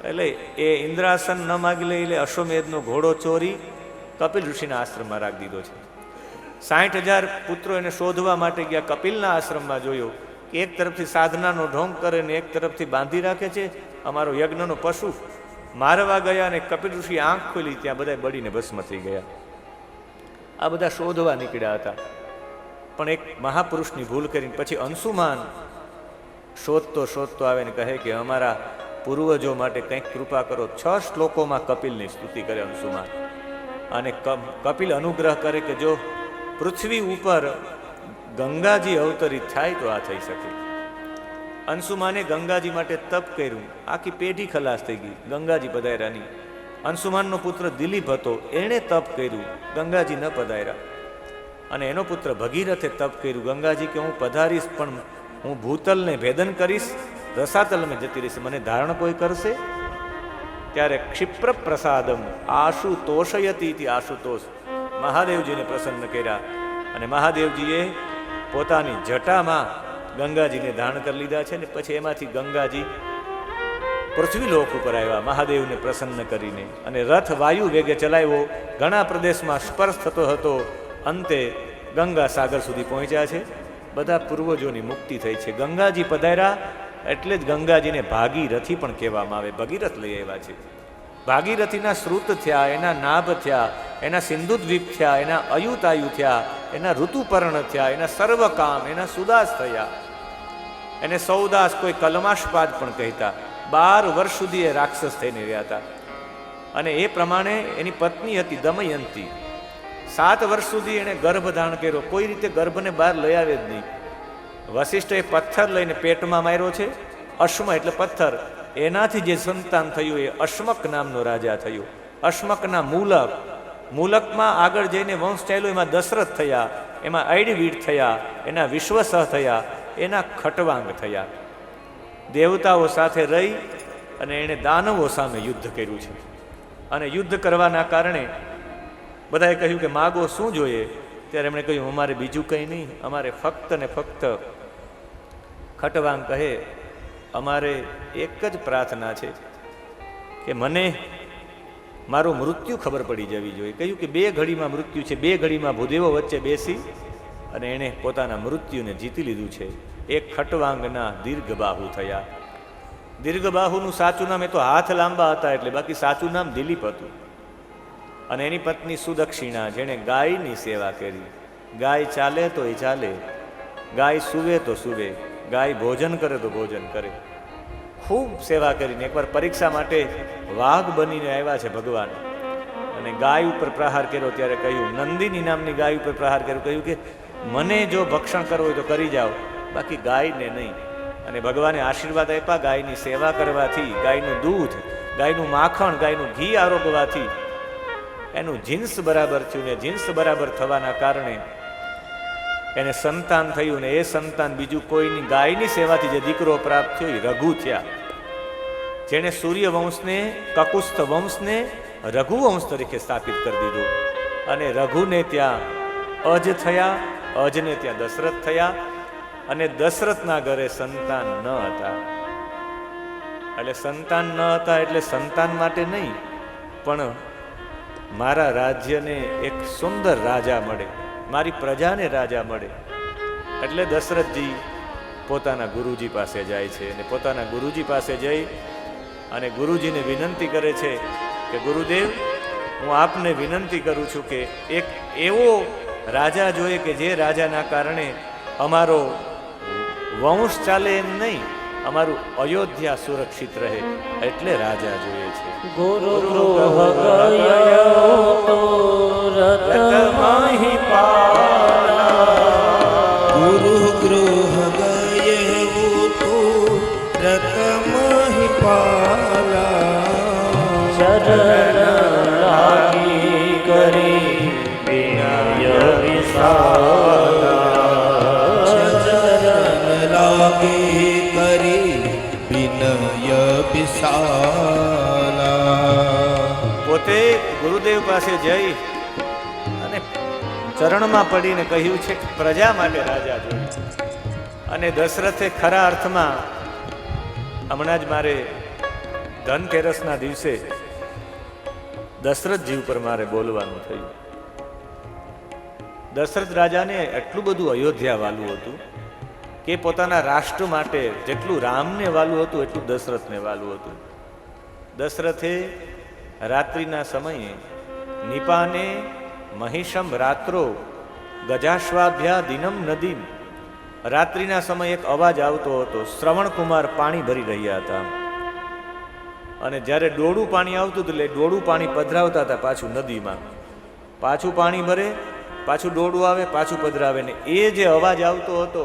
એટલે એ ઇન્દ્રાસન ન માગી લઈ એટલે અશ્વમેધનો ઘોડો ચોરી કપિલ ઋષિના આશ્રમમાં રાખી દીધો છે. 60,000 પુત્રો એને શોધવા માટે ગયા. કપિલના આશ્રમમાં જોયો કે એક તરફથી સાધનાનો ઢોંગ કરે ને એક તરફથી બાંધી રાખે છે. અમારો યજ્ઞનો પશુ મારવા ગયા અને કપિલ ઋષિ આંખ ખોલી, ત્યાં બધા બળીને ભસ્મ થઈ ગયા. આ બધા શોધવા નીકળ્યા હતા, પણ એક મહાપુરુષની ભૂલ કરીને પછી અંશુમાન શોધતો શોધતો આવે ને કહે કે અમારા પૂર્વજો માટે કંઈક કૃપા કરો. 6 શ્લોકોમાં કપિલની સ્તુતિ કરે અંશુમાન. અને કપિલ અનુગ્રહ કરે કે જો પૃથ્વી ઉપર ગંગાજી અવતરિત થાય તો આ થઈ શકે. અંશુમાને ગંગાજી માટે તપ કર્યું, આખી પેઢી ખલાસ થઈ ગઈ ગંગાજી પધાર્યાની. અંશુમાનનો પુત્ર દિલીપ હતો, એણે તપ કર્યું, ગંગાજી ન પધાર્યા. અને એનો પુત્ર ભગીરથે તપ કર્યું, ગંગાજી કે હું પધારીશ પણ હું ભૂતલને ભેદન કરીશ, રસાતલમાં જતી રહીશ, મને ધારણ કોઈ કરશે? ત્યારે ક્ષિપ્ર પ્રસાદમ આશુતોષયતી આશુતોષ મહાદેવજીને પ્રસન્ન કર્યા. અને મહાદેવજીએ પોતાની જટામાં ગંગાજીને ધારણ કરી લીધા છે ને પછી એમાંથી ગંગાજી પૃથ્વી લોક ઉપર આવ્યા મહાદેવને પ્રસન્ન કરીને. અને રથ વાયુ વેગે ચલાવ્યો, ઘણા પ્રદેશમાં સ્પર્શ થતો હતો, અંતે ગંગા સાગર સુધી પહોંચ્યા છે. બધા પૂર્વજોની મુક્તિ થઈ છે. ગંગાજી પધાર્યા એટલે જ ગંગાજીને ભાગીરથી પણ કહેવામાં આવે. ભગીરથ લઈ આવ્યા છે. ભાગીરથીના શ્રુત થયા, એના નાભ થયા, એના સિંધુદ્વીપ થયા, એના અયુતાયુ થયા, એના ઋતુપર્ણ થયા, એના સર્વકામ, એના સુદાસ થયા. એને સૌદાસ, કોઈ કલમાશપાદ પણ કહેતા. 12 વર્ષ સુધી એ રાક્ષસ થઈને રહ્યા હતા. અને એ પ્રમાણે એની પત્ની હતી દમયંતી. 7 વર્ષ સુધી એણે ગર્ભ ધારણ કર્યો, કોઈ રીતે ગર્ભને બહાર લઈ આવે જ નહીં. વશિષ્ઠએ પથ્થર લઈને પેટમાં માર્યો છે, અશ્મ એટલે પથ્થર. એનાથી જે સંતાન થયું એ અશ્મક નામનો રાજા થયો. અશ્મકના મૂલક, મૂલકમાં આગળ જઈને વંશ ચાલ્યો, એમાં દશરથ થયા, એમાં ઐડવીડ થયા, એના વિશ્વસહ થયા, એના ખટવાંગ થયા. દેવતાઓ સાથે રહી અને એણે દાનવો સામે યુદ્ધ કર્યું છે. અને યુદ્ધ કરવાના કારણે બધાએ કહ્યું કે માગો શું જોઈએ? ત્યારે એમણે કહ્યું અમારે બીજું કંઈ નહીં, અમારે ફક્ત ને ફક્ત, ખટવાંગ કહે અમારે એક જ પ્રાર્થના છે કે મને મારું મૃત્યુ ખબર પડી જવી જોઈએ. કહ્યું કે 2 ઘડીમાં મૃત્યુ છે. 2 ઘડીમાં ભૂદેવો વચ્ચે બેસી અને એણે પોતાના મૃત્યુને જીતી લીધું છે. એક ખટવાંગના દીર્ઘબાહુ થયા. દીર્ઘબાહુનું સાચું નામ, એ તો હાથ લાંબા હતા એટલે, બાકી સાચું નામ દિલીપ હતું. અને એની પત્ની સુદક્ષિણા, જેણે ગાયની સેવા કરી. ગાય ચાલે તો એ ચાલે, ગાય સૂવે તો સૂવે, ગાય ભોજન કરે તો ભોજન કરે. ખૂબ સેવા કરીને એકવાર પરીક્ષા માટે વાઘ બનીને આવ્યા છે ભગવાન. અને ગાય ઉપર પ્રહાર કર્યો ત્યારે કહ્યું, નંદિની નામની ગાય ઉપર પ્રહાર કર્યો, કહ્યું કે મને જો ભક્ષણ કરવું હોય તો કરી જાઓ, બાકી ગાયને નહીં. અને ભગવાને આશીર્વાદ આપ્યા, ગાયની સેવા કરવાથી, ગાયનું દૂધ, ગાયનું માખણ, ગાયનું ઘી આરોગવાથી એનું જીન્સ બરાબર થયું. ને જીન્સ બરાબર થવાના કારણે એને સંતાન થયું. ને એ સંતાન બીજું કોઈની, ગાયની સેવાથી જે દીકરો પ્રાપ્ત થયો એ રઘુ થયા. જેણે સૂર્યવંશને, કકુસ્થ વંશને રઘુવંશ તરીકે સ્થાપિત કરી દીધું. અને રઘુને ત્યાં અજ થયા, અજને ત્યાં દશરથ થયા. અને દશરથના ઘરે સંતાન ન હતા. એટલે સંતાન ન હતા એટલે સંતાન માટે નહીં, પણ મારા રાજ્યને એક સુંદર રાજા મળે, મારી પ્રજાને રાજા મળે. એટલે દશરથજી પોતાના ગુરુજી પાસે જાય છે. અને પોતાના ગુરુજી પાસે જઈ અને ગુરુજીને વિનંતી કરે છે કે ગુરુદેવ, હું આપને વિનંતી કરું છું કે એક એવો રાજા જોઈએ કે જે રાજાના કારણે અમારો વંશ ચાલે એમ નહીં, અમારું અયોધ્યા સુરક્ષિત રહે, એટલે રાજા જોઈએ છે. ગુરુ ગૃહ ગયો તો રત મહિપાલા, ગુરુ ગૃહ ગયે તો રત મહિપાલા, ચરણ પોતે ગુરુદેવ પાસે જઈ અને ચરણમાં પડીને કહ્યું છે કે પ્રજા માટે રાજા જોઈએ. અને દશરથે ખરા અર્થમાં હમણાં જ મારે ધનતેરસના દિવસે દશરથજી ઉપર મારે બોલવાનું થયું. દશરથ રાજાને એટલું બધું અયોધ્યા વાલું હતું કે પોતાના રાષ્ટ્ર માટે જેટલું રામને વાલું હતું એટલું દશરથને વાલું હતું. દશરથે રાત્રિના સમયે નિપાને મહિષમ રાત્રો ગજાશ્વાભ્યા દિનમ નદીમ, રાત્રિના સમયે એક અવાજ આવતો હતો. શ્રવણકુમાર પાણી ભરી રહ્યા હતા અને જ્યારે ડોળું પાણી આવતું હતું એટલે ડોળું પાણી પધરાવતા હતા પાછું નદીમાં. પાછું પાણી ભરે, પાછું ડોળું આવે, પાછું પધરાવે. ને એ જે અવાજ આવતો હતો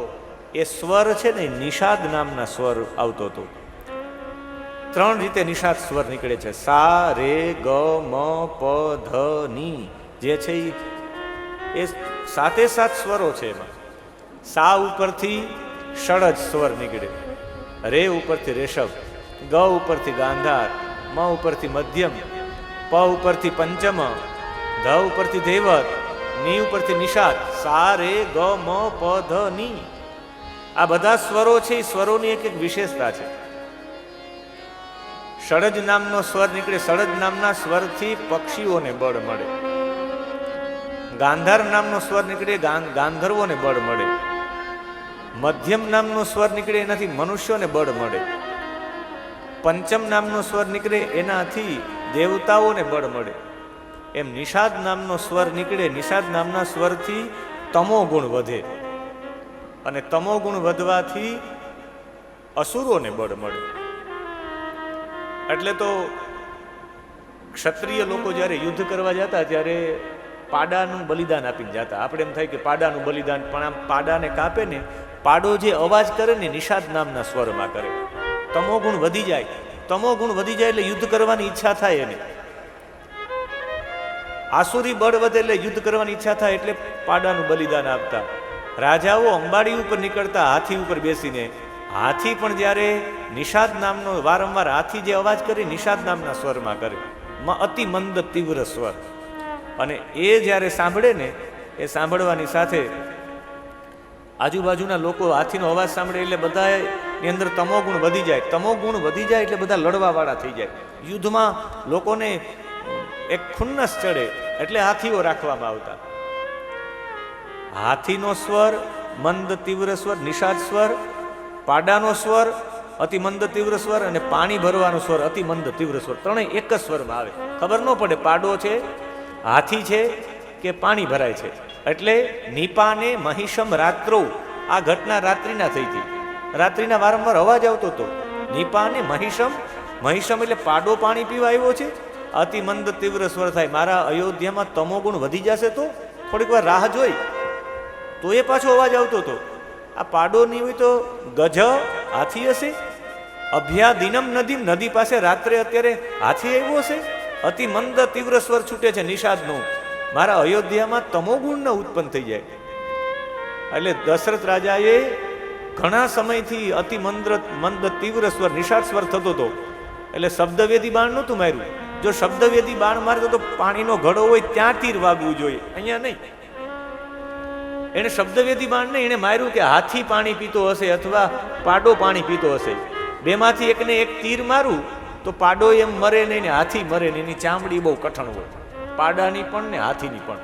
એ સ્વર છે ને નિષાદ નામના સ્વર આવતો હતો. 3 રીતે નિષાદ સ્વર નીકળે છે. સા રે ગ મ પ ધ ની જે છે એ 7 સ્વરો છે. એમાં સા ઉપરથી ષડજ સ્વર નીકળે, રે ઉપરથી રેશભ, ગ ઉપરથી ગાંધાર, મ ઉપરથી મધ્યમ, પ ઉપરથી પંચમ, ધ ઉપરથી ધૈવત, ની ઉપરથી નિષાદ. સા રે ગ મ પ ધ ની આ બધા સ્વરો છે. એ સ્વરોની એક વિશેષતા છે. ષડજ નામનો સ્વર નીકળે. ષડજ નામના સ્વરથી પક્ષીઓને બળ મળે. ગાંધાર નામનો સ્વર નીકળે, ગાંધર્વોને બળ મળે. મધ્યમ નામનો સ્વર નીકળે, એનાથી મનુષ્યોને બળ મળે. પંચમ નામનો સ્વર નીકળે, એનાથી દેવતાઓને બળ મળે. એમ નિષાદ નામનો સ્વર નીકળે. નિષાદ નામના સ્વરથી તમો ગુણ વધે અને તમો ગુણ વધવાથી અસુરોને બળ મળે. એટલે તો ક્ષત્રિય લોકો જ્યારે યુદ્ધ કરવા જતા ત્યારે પાડાનું બલિદાન આપીને જતા. આપણે એમ થાય કે પાડાનું બલિદાન, પણ આમ પાડાને કાપે ને, પાડો જે અવાજ કરે ને નિષાદ નામના સ્વરમાં કરે. તમો ગુણ વધી જાય. તમો ગુણ વધી જાય એટલે યુદ્ધ કરવાની ઈચ્છા થાય એને. આસુરી બળ વધે એટલે યુદ્ધ કરવાની ઈચ્છા થાય એટલે પાડાનું બલિદાન આપતા. રાજાઓ અંબાડી ઉપર નીકળતા હાથી ઉપર બેસીને. હાથી પણ જ્યારે નિષાદ નામનો વારંવાર હાથી જે અવાજ કરે નિષાદ નામના સ્વરમાં કરે, અતિ મંદ તીવ્ર સ્વર. અને એ જ્યારે સાંભળે ને, એ સાંભળવાની સાથે આજુબાજુના લોકો હાથીનો અવાજ સાંભળે એટલે બધાની અંદર તમો ગુણ વધી જાય. તમો ગુણ વધી જાય એટલે બધા લડવાવાળા થઈ જાય. યુદ્ધમાં લોકોને એક ખુન્નસ ચડે એટલે હાથીઓ રાખવામાં આવતા. હાથીનો સ્વર મંદ તીવ્ર સ્વર નિષાદ સ્વર, પાડાનો સ્વર અતિ મંદ તીવ્ર સ્વર અને પાણી ભરવાનો સ્વર અતિ મંદ તીવ્ર સ્વર, ત્રણેય એક જ સ્વરમાં આવે. ખબર ન પડે પાડો છે, હાથી છે કે પાણી ભરાય છે. એટલે નિપાને મહિષમ રાત્રો, આ ઘટના રાત્રિના થઈ હતી. રાત્રિના વારંવાર અવાજ આવતો હતો. નિપાને મહિષમ, મહિષમ એટલે પાડો પાણી પીવા આવ્યો છે. અતિ મંદ તીવ્ર સ્વર થાય. મારા અયોધ્યામાં તમો ગુણ વધી જશે તો થોડીક વાર રાહ જોઈ તો એ પાછો અવાજ આવતો હતો. આ પાડો નહીં હોય તો ગજ હાથી હશે. અભ્યા દિનમ નદી, નદી પાસે રાત્રે અત્યારે હાથી આવ્યો હશે. અતિ મંદ તીવ્ર સ્વર છૂટે છે નિષાદનો. મારા અયોધ્યામાં તમોગુણ ન ઉત્પન્ન થઈ જાય. એટલે દશરથ રાજાએ ઘણા સમયથી અતિ મંદ તીવ્ર સ્વર નિષાદ સ્વર થતો હતો. એટલે શબ્દવેદી બાણ નહોતું માર્યું. જો શબ્દવેદી બાણ મારતો તો પાણીનો ઘડો હોય ત્યાં તીર વાગવું જોઈએ, અહીંયા નહીં. એને શબ્દવેદી બાણ નહીં, એને માર્યું કે હાથી પાણી પીતો હશે અથવા પાડો પાણી પીતો હશે. બેમાંથી એકને એક તીર મારું તો પાડો એમ મરે નહીં ને હાથી મરે નહીં. એની ચામડી બહુ કઠણ હોય, પાડાની પણ ને હાથીની પણ.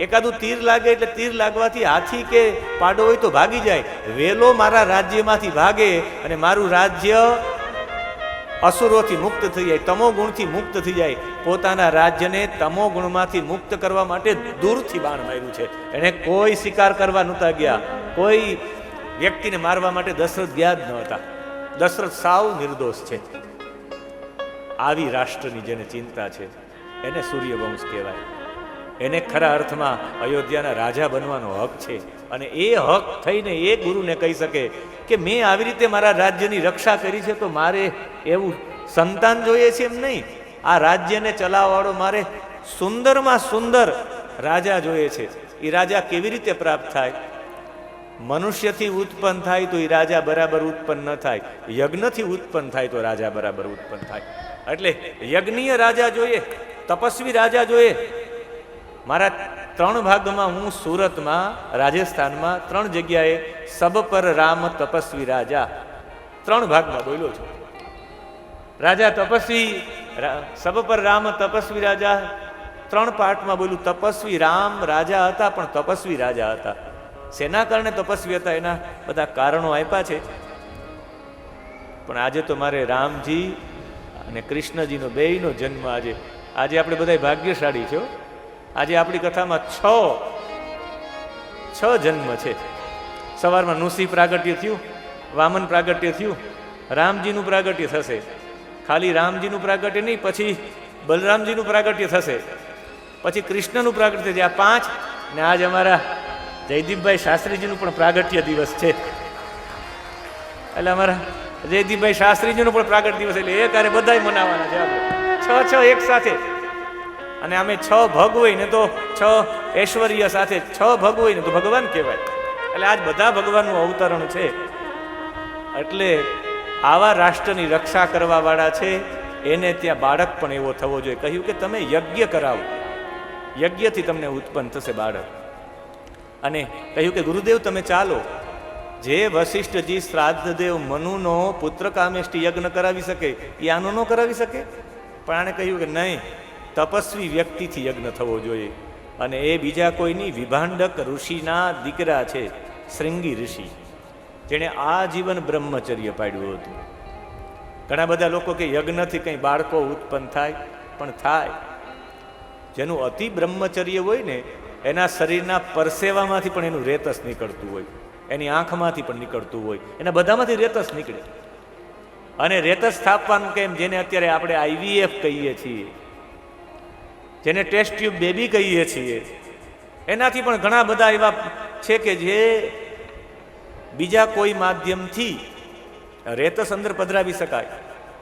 એકાદું તીર લાગે એટલે તીર લાગવાથી હાથી કે પાડો હોય તો ભાગી જાય. વેલો મારા રાજ્યમાંથી ભાગે અને મારું રાજ્ય અસુરોથી મુક્ત થઈ જાય, તમો ગુણથી મુક્ત થઈ જાય. પોતાના રાજ્યને તમો ગુણમાંથી મુક્ત કરવા માટે દૂરથી બાણ માર્યું છે. એને કોઈ શિકાર કરવા નહોતા ગયા, કોઈ વ્યક્તિને મારવા માટે દશરથ ગયા જ ન હતા. દશરથ સાવ નિર્દોષ છે. આવી રાષ્ટ્રની જેને ચિંતા છે એને સૂર્યવંશ કહેવાય. એને ખરા અર્થમાં અયોધ્યાના રાજા બનવાનો હક છે. અને એ હક થઈને એ ગુરુને કહી શકે કે મેં આવી રીતે મારા રાજ્યની રક્ષા કરી છે તો મારે એવું સંતાન જોઈએ છે એમ નહીં. આ રાજ્યને ચલાવવાળો મારે સુંદરમાં સુંદર રાજા જોઈએ છે. એ રાજા કેવી રીતે પ્રાપ્ત થાય? મનુષ્યથી ઉત્પન્ન થાય તો એ રાજા બરાબર ઉત્પન્ન ન થાય, યજ્ઞથી ઉત્પન્ન થાય તો રાજા બરાબર ઉત્પન્ન થાય. એટલે યજ્ઞીય રાજા જોઈએ. તપસ્વી રાજા જોઈએ. મારા 3 ભાગમાં હું સુરતમાં, રાજસ્થાનમાં 3 જગ્યાએ સબ પર રામ તપસ્વી રાજા 3 ભાગમાં બોલ્યો છું. રાજા તપસ્વી, સબ પર રામ તપસ્વી રાજા 3 પાર્ટમાં બોલ્યું. તપસ્વી રામ રાજા હતા, પણ તપસ્વી રાજા હતા. શેના કારણે તપસ્વી હતા એના બધા કારણો આપ્યા છે. પણ આજે તો મારે રામજી અને કૃષ્ણજીનો બેયનો જન્મ આજે આપણે બધા ભાગ્યશાળી છો. આજે આપણી કથામાં 6 જન્મ છે. સવારમાં નૃસિંહ પ્રાગટ્ય થયું, વામન પ્રાગટ્ય થયું, રામજીનું પ્રાગટ્ય થશે. ખાલી રામજીનું પ્રાગટ્ય નહીં, પછી બલરામજીનું પ્રાગટ્ય થશે, પછી કૃષ્ણનું પ્રાગટ્ય થશે. આ 5. ને આજ અમારા જયદીપભાઈ શાસ્ત્રીજીનું પણ પ્રાગટ્ય દિવસ છે. એટલે અમારા જયદીપભાઈ શાસ્ત્રીજીનો પણ પ્રાગટ્ય દિવસ, એટલે એક હારે બધાય મનાવવાના છે આપણે. 6 એક સાથે. અને અમે 6 ભગ હોય ને તો 6 ઐશ્વર્ય સાથે 6 ભગ હોય ને તો ભગવાન કહેવાય. એટલે આજ બધા ભગવાનનું અવતરણ છે. એટલે આવા રાષ્ટ્રની રક્ષા કરવા વાળા છે, એને ત્યાં બાળક પણ એવો થવો જોઈએ. કહ્યું કે તમે યજ્ઞ કરાવો, યજ્ઞથી તમને ઉત્પન્ન થશે બાળક. અને કહ્યું કે ગુરુદેવ તમે ચાલો, જે વશિષ્ઠજી શ્રાદ્ધદેવ મનુનો પુત્ર કામેષ્ટિ યજ્ઞ કરાવી શકે એ આનો ન કરાવી શકે. પણ આણે કહ્યું કે નહીં, તપસ્વી વ્યક્તિથી યજ્ઞ થવો જોઈએ. અને એ બીજા કોઈની વિભાંડક ઋષિના દીકરા છે, શૃંગી ઋષિ, જેણે આજીવન બ્રહ્મચર્ય પાડ્યું હતું. ઘણા બધા લોકો કે યજ્ઞથી કંઈ બાળકો ઉત્પન્ન થાય, પણ થાય. જેનું અતિ બ્રહ્મચર્ય હોય ને, એના શરીરના પરસેવામાંથી પણ એનું રેતસ નીકળતું હોય, એની આંખમાંથી પણ નીકળતું હોય, એના બધામાંથી રેતસ નીકળે. અને રેતસ સ્થાપવાનું કેમ, જેને અત્યારે આપણે IVF કહીએ છીએ, જેને ટેસ્ટ ટ્યુબ બેબી કહીએ છીએ, એનાથી પણ ઘણા બધા એવા છે કે જે બીજા કોઈ માધ્યમથી રેતસ અંદર પધરાવી શકાય.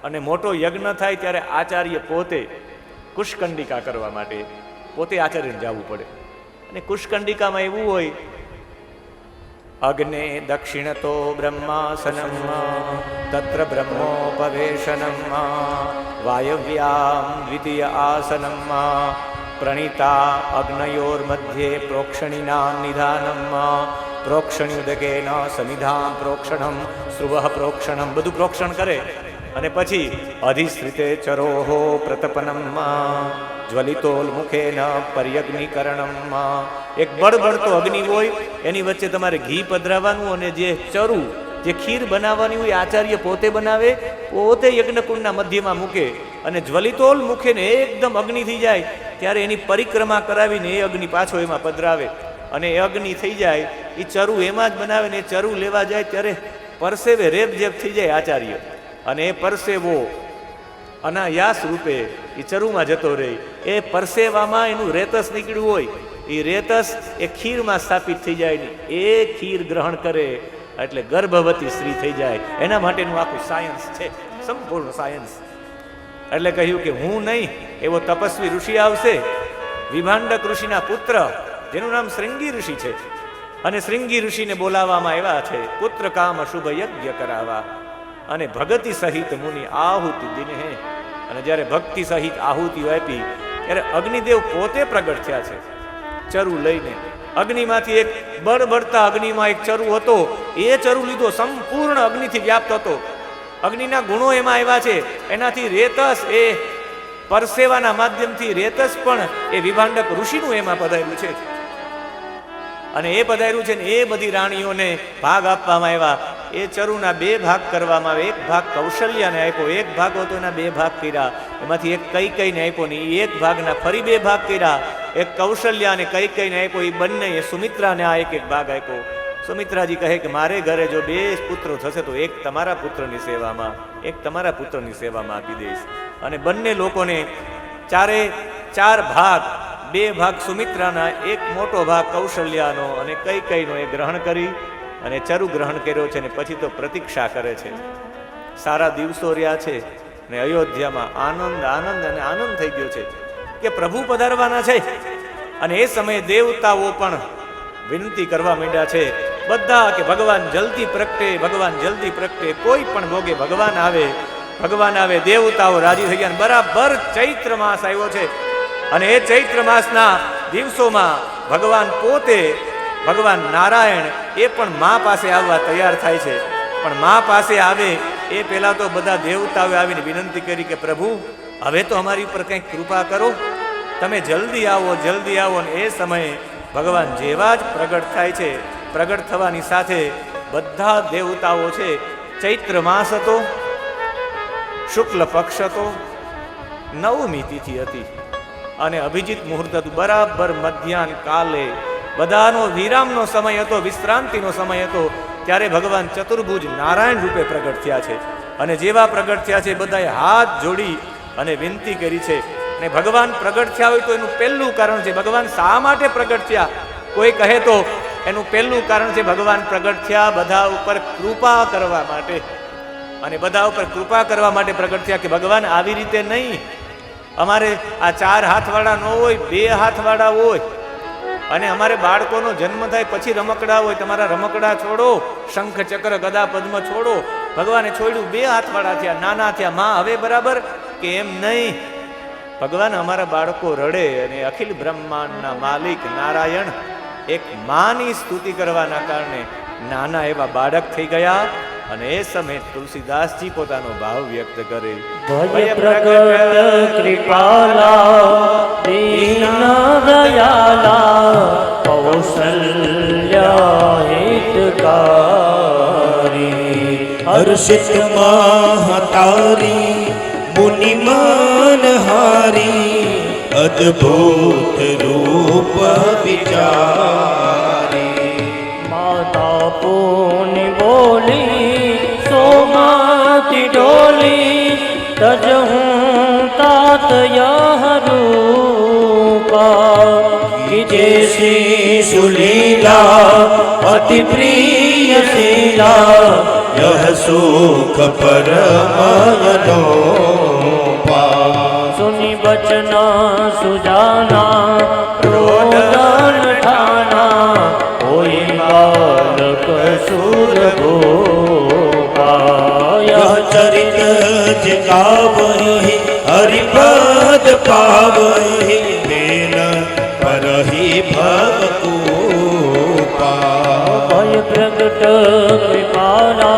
અને મોટો યજ્ઞ થાય ત્યારે આચાર્ય પોતે કુશકંડિકા કરવા માટે પોતે આચાર્યને જવું પડે. અને કુશકંડિકામાં એવું હોય, અગ્ને દક્ષિણતો બ્રહ્માસનમ તત્ર બ્રહ્મોપવેશનમ વાયવ્યામ દ્વિતીય આસનમ પ્રણીતા અગ્નયોર્મધ્યે પ્રોક્ષણીના નિધાનમ પ્રોક્ષણ્યુદકેન સનિધાન પ્રોક્ષણમ સ્રુવઃ પ્રોક્ષણમ, બધું પ્રોક્ષણ કરે. અને પછી અધિશ્રિતે ચરોહો પ્રતપનમ જ્વલિતોલ્મુખેન પર્યગ્નિકરણમ, એક બળબડતો અગ્નિ હોય, એની વચ્ચે તમારે ઘી પધરાવવાનું, અને જે ચરુ, જે ખીર બનાવવાની હોય આચાર્ય પોતે બનાવે, પોતે યજ્ઞકુંડના મધ્યમાં મૂકે. અને જ્વલિતોલ મુખે ને એકદમ અગ્નિ થઈ જાય ત્યારે એની પરિક્રમા કરાવીને એ અગ્નિ પાછો એમાં પધરાવે. અને એ અગ્નિ થઈ જાય, એ ચરુ એમાં જ બનાવે ને એ ચરુ લેવા જાય ત્યારે પરસેવે રેપઝેપ થઈ જાય આચાર્ય. અને એ પરસેવો અનાયાસ રૂપે એ ચરુમાં જતો રહે. એ પરસેવામાં એનું રેતસ નીકળ્યું હોય, એ રેતસ એ ખીરમાં સ્થાપિત થઈ જાય ને એ ખીર ગ્રહણ કરે એટલે ગર્ભવતી સ્ત્રી થઈ જાય. એના માટેનું આખું સાયન્સ છે, સંપૂર્ણ સાયન્સ. એટલે કહ્યું કે હું નહીં, એવો તપસ્વી ઋષિ આવશે, વિભાંડક ઋષિના પુત્ર, જેનું નામ શૃંગી ઋષિ છે. અને શૃંગી ઋષિને બોલાવવામાં આવ્યા છે પુત્ર કામ શુભ યજ્ઞ કરાવવા. અને ભગતિ સહિત મુનિ આહુતિ દિને. અને જ્યારે ભક્તિ સહિત આહુતિ આપી ત્યારે અગ્નિદેવ પોતે પ્રગટ થયા છે ચરુ લઈને. અગ્નિમાંથી એક બળબડતા અગ્નિમાં એક ચરુ હતો, એ ચરુ લીધો, સંપૂર્ણ અગ્નિથી વ્યાપ્ત હતો. અગ્નિના ગુણો એમાં આવ્યા છે, એનાથી રેતસ, એ પરસેવાના માધ્યમથી રેતસ પણ એ વિભાંડક ઋષિનું એમાં પધાર્યું છે. અને એ પધાર્યું છે ને એ બધી રાણીઓને ભાગ આપવામાં આવ્યા. એ ચરુના 2 ભાગ કરવામાં આવે. એક ભાગ કૌશલ્યાને આપ્યો, એક ભાગ હતો એના 2 ભાગ કર્યા. એમાંથી એક કૈકેયીને આપ્યો ને એ એક ભાગના ફરી 2 ભાગ કર્યા. એક કૌશલ્યા અને કૈકેયીને આપ્યો, એ બંને એ સુમિત્રાને આ એક ભાગ આપ્યો. સુમિત્રાજી કહે કે મારે ઘરે જો 2 પુત્રો થશે તો એક તમારા પુત્રની સેવામાં, એક તમારા પુત્રની સેવામાં આપી દઈશ. અને બંને લોકોને 4 ભાગ, 2 ભાગ સુમિત્રાના, એક મોટો ભાગ કૌશલ્યાનો અને કૈકેયીનો એ ગ્રહણ કરી અને ચરુ ગ્રહણ કર્યો છે. ને પછી તો પ્રતીક્ષા કરે છે. સારા દિવસો રહ્યા છે ને અયોધ્યામાં આનંદ આનંદ અને આનંદ થઈ ગયો છે કે પ્રભુ પધારવાના છે. અને એ સમયે દેવતાઓ પણ વિનંતી કરવા માંડ્યા છે બધા કે ભગવાન જલ્દી પ્રગટે, ભગવાન જલ્દી પ્રગટે. કોઈ પણ ભોગે ભગવાન આવે, ભગવાન આવે. દેવતાઓ રાજી થઈ ગયા. બરાબર ચૈત્ર માસ આવ્યો છે અને એ ચૈત્ર માસના દિવસોમાં ભગવાન પોતે, ભગવાન નારાયણ એ પણ મા પાસે આવવા તૈયાર થાય છે. પણ મા પાસે આવે એ પહેલા તો બધા દેવતાઓએ આવીને વિનંતી કરી કે પ્રભુ હવે તો અમારી ઉપર કંઈક કૃપા કરો, તમે જલ્દી આવો, જલ્દી આવો. અને એ સમયે ભગવાન જેવા જ પ્રગટ થાય છે, પ્રગટ થવાની સાથે બધા દેવતાઓ છે, ચૈત્ર માસ હતો, શુક્લ પક્ષ હતો, નવમી તિથિ હતી અને અભિજીત મુહૂર્ત હતું. બરાબર મધ્યાહન કાલે બધાનો વિરામનો સમય હતો, વિશ્રાંતિનો સમય હતો. ત્યારે ભગવાન ચતુર્ભુજ નારાયણ રૂપે પ્રગટ થયા છે. અને જેવા પ્રગટ થયા છે બધાએ હાથ જોડી અને વિનંતી કરી છે. અને ભગવાન પ્રગટ થયા હોય તો એનું પહેલું કારણ છે, ભગવાન શા માટે પ્રગટ થયા? કોઈ કહે તો એનું પહેલું કારણ છે ભગવાન પ્રગટ થયા બધા ઉપર કૃપા કરવા માટે. અને બધા ઉપર કૃપા કરવા માટે પ્રગટ થયા કે ભગવાન આવી રીતે નહીં, અમારે આ 4 હાથવાળા ન હોય, 2 હાથવાળા હોય. અને અમારે બાળકોનો જન્મ થાય પછી રમકડા હોય, તમારા રમકડા છોડો, શંખ ચક્ર ગદા પદ્મ છોડો. ભગવાને છોડ્યું, 2 હાથવાળા થયા, નાના થયા. માં હવે બરાબર કે એમ નહીં, ભગવાન અમારા બાળકો રડે અને અખિલ બ્રહ્માંડના માલિક નારાયણ એક માની સ્તુતિ કરવાના કારણે નાના એવા બાળક થઈ ગયા. અને એ સમયે તુલસીદાસજી પોતાનો ભાવ વ્યક્ત કરે, ભય પ્રગટ કૃપાલા દીન દયાલા કૌશલ્યા હિતકારી હર્ષિત મહાતારી મુનિમાન હારી અદ્ભુત રૂપ વિચારી માતા પૂની બોલી સોમાતી ડોલી તજહું तात यह रूपा कि जैसी सुलीला अति प्रिय शीला यह सुख परमनोपा सुनि बचना सुजाना रोदन ठाना कोई बालक सुर गोपा यह चरित जिगावहि हरिपद पावहि तेन परहि भवकूपा भय प्रगट कृपाला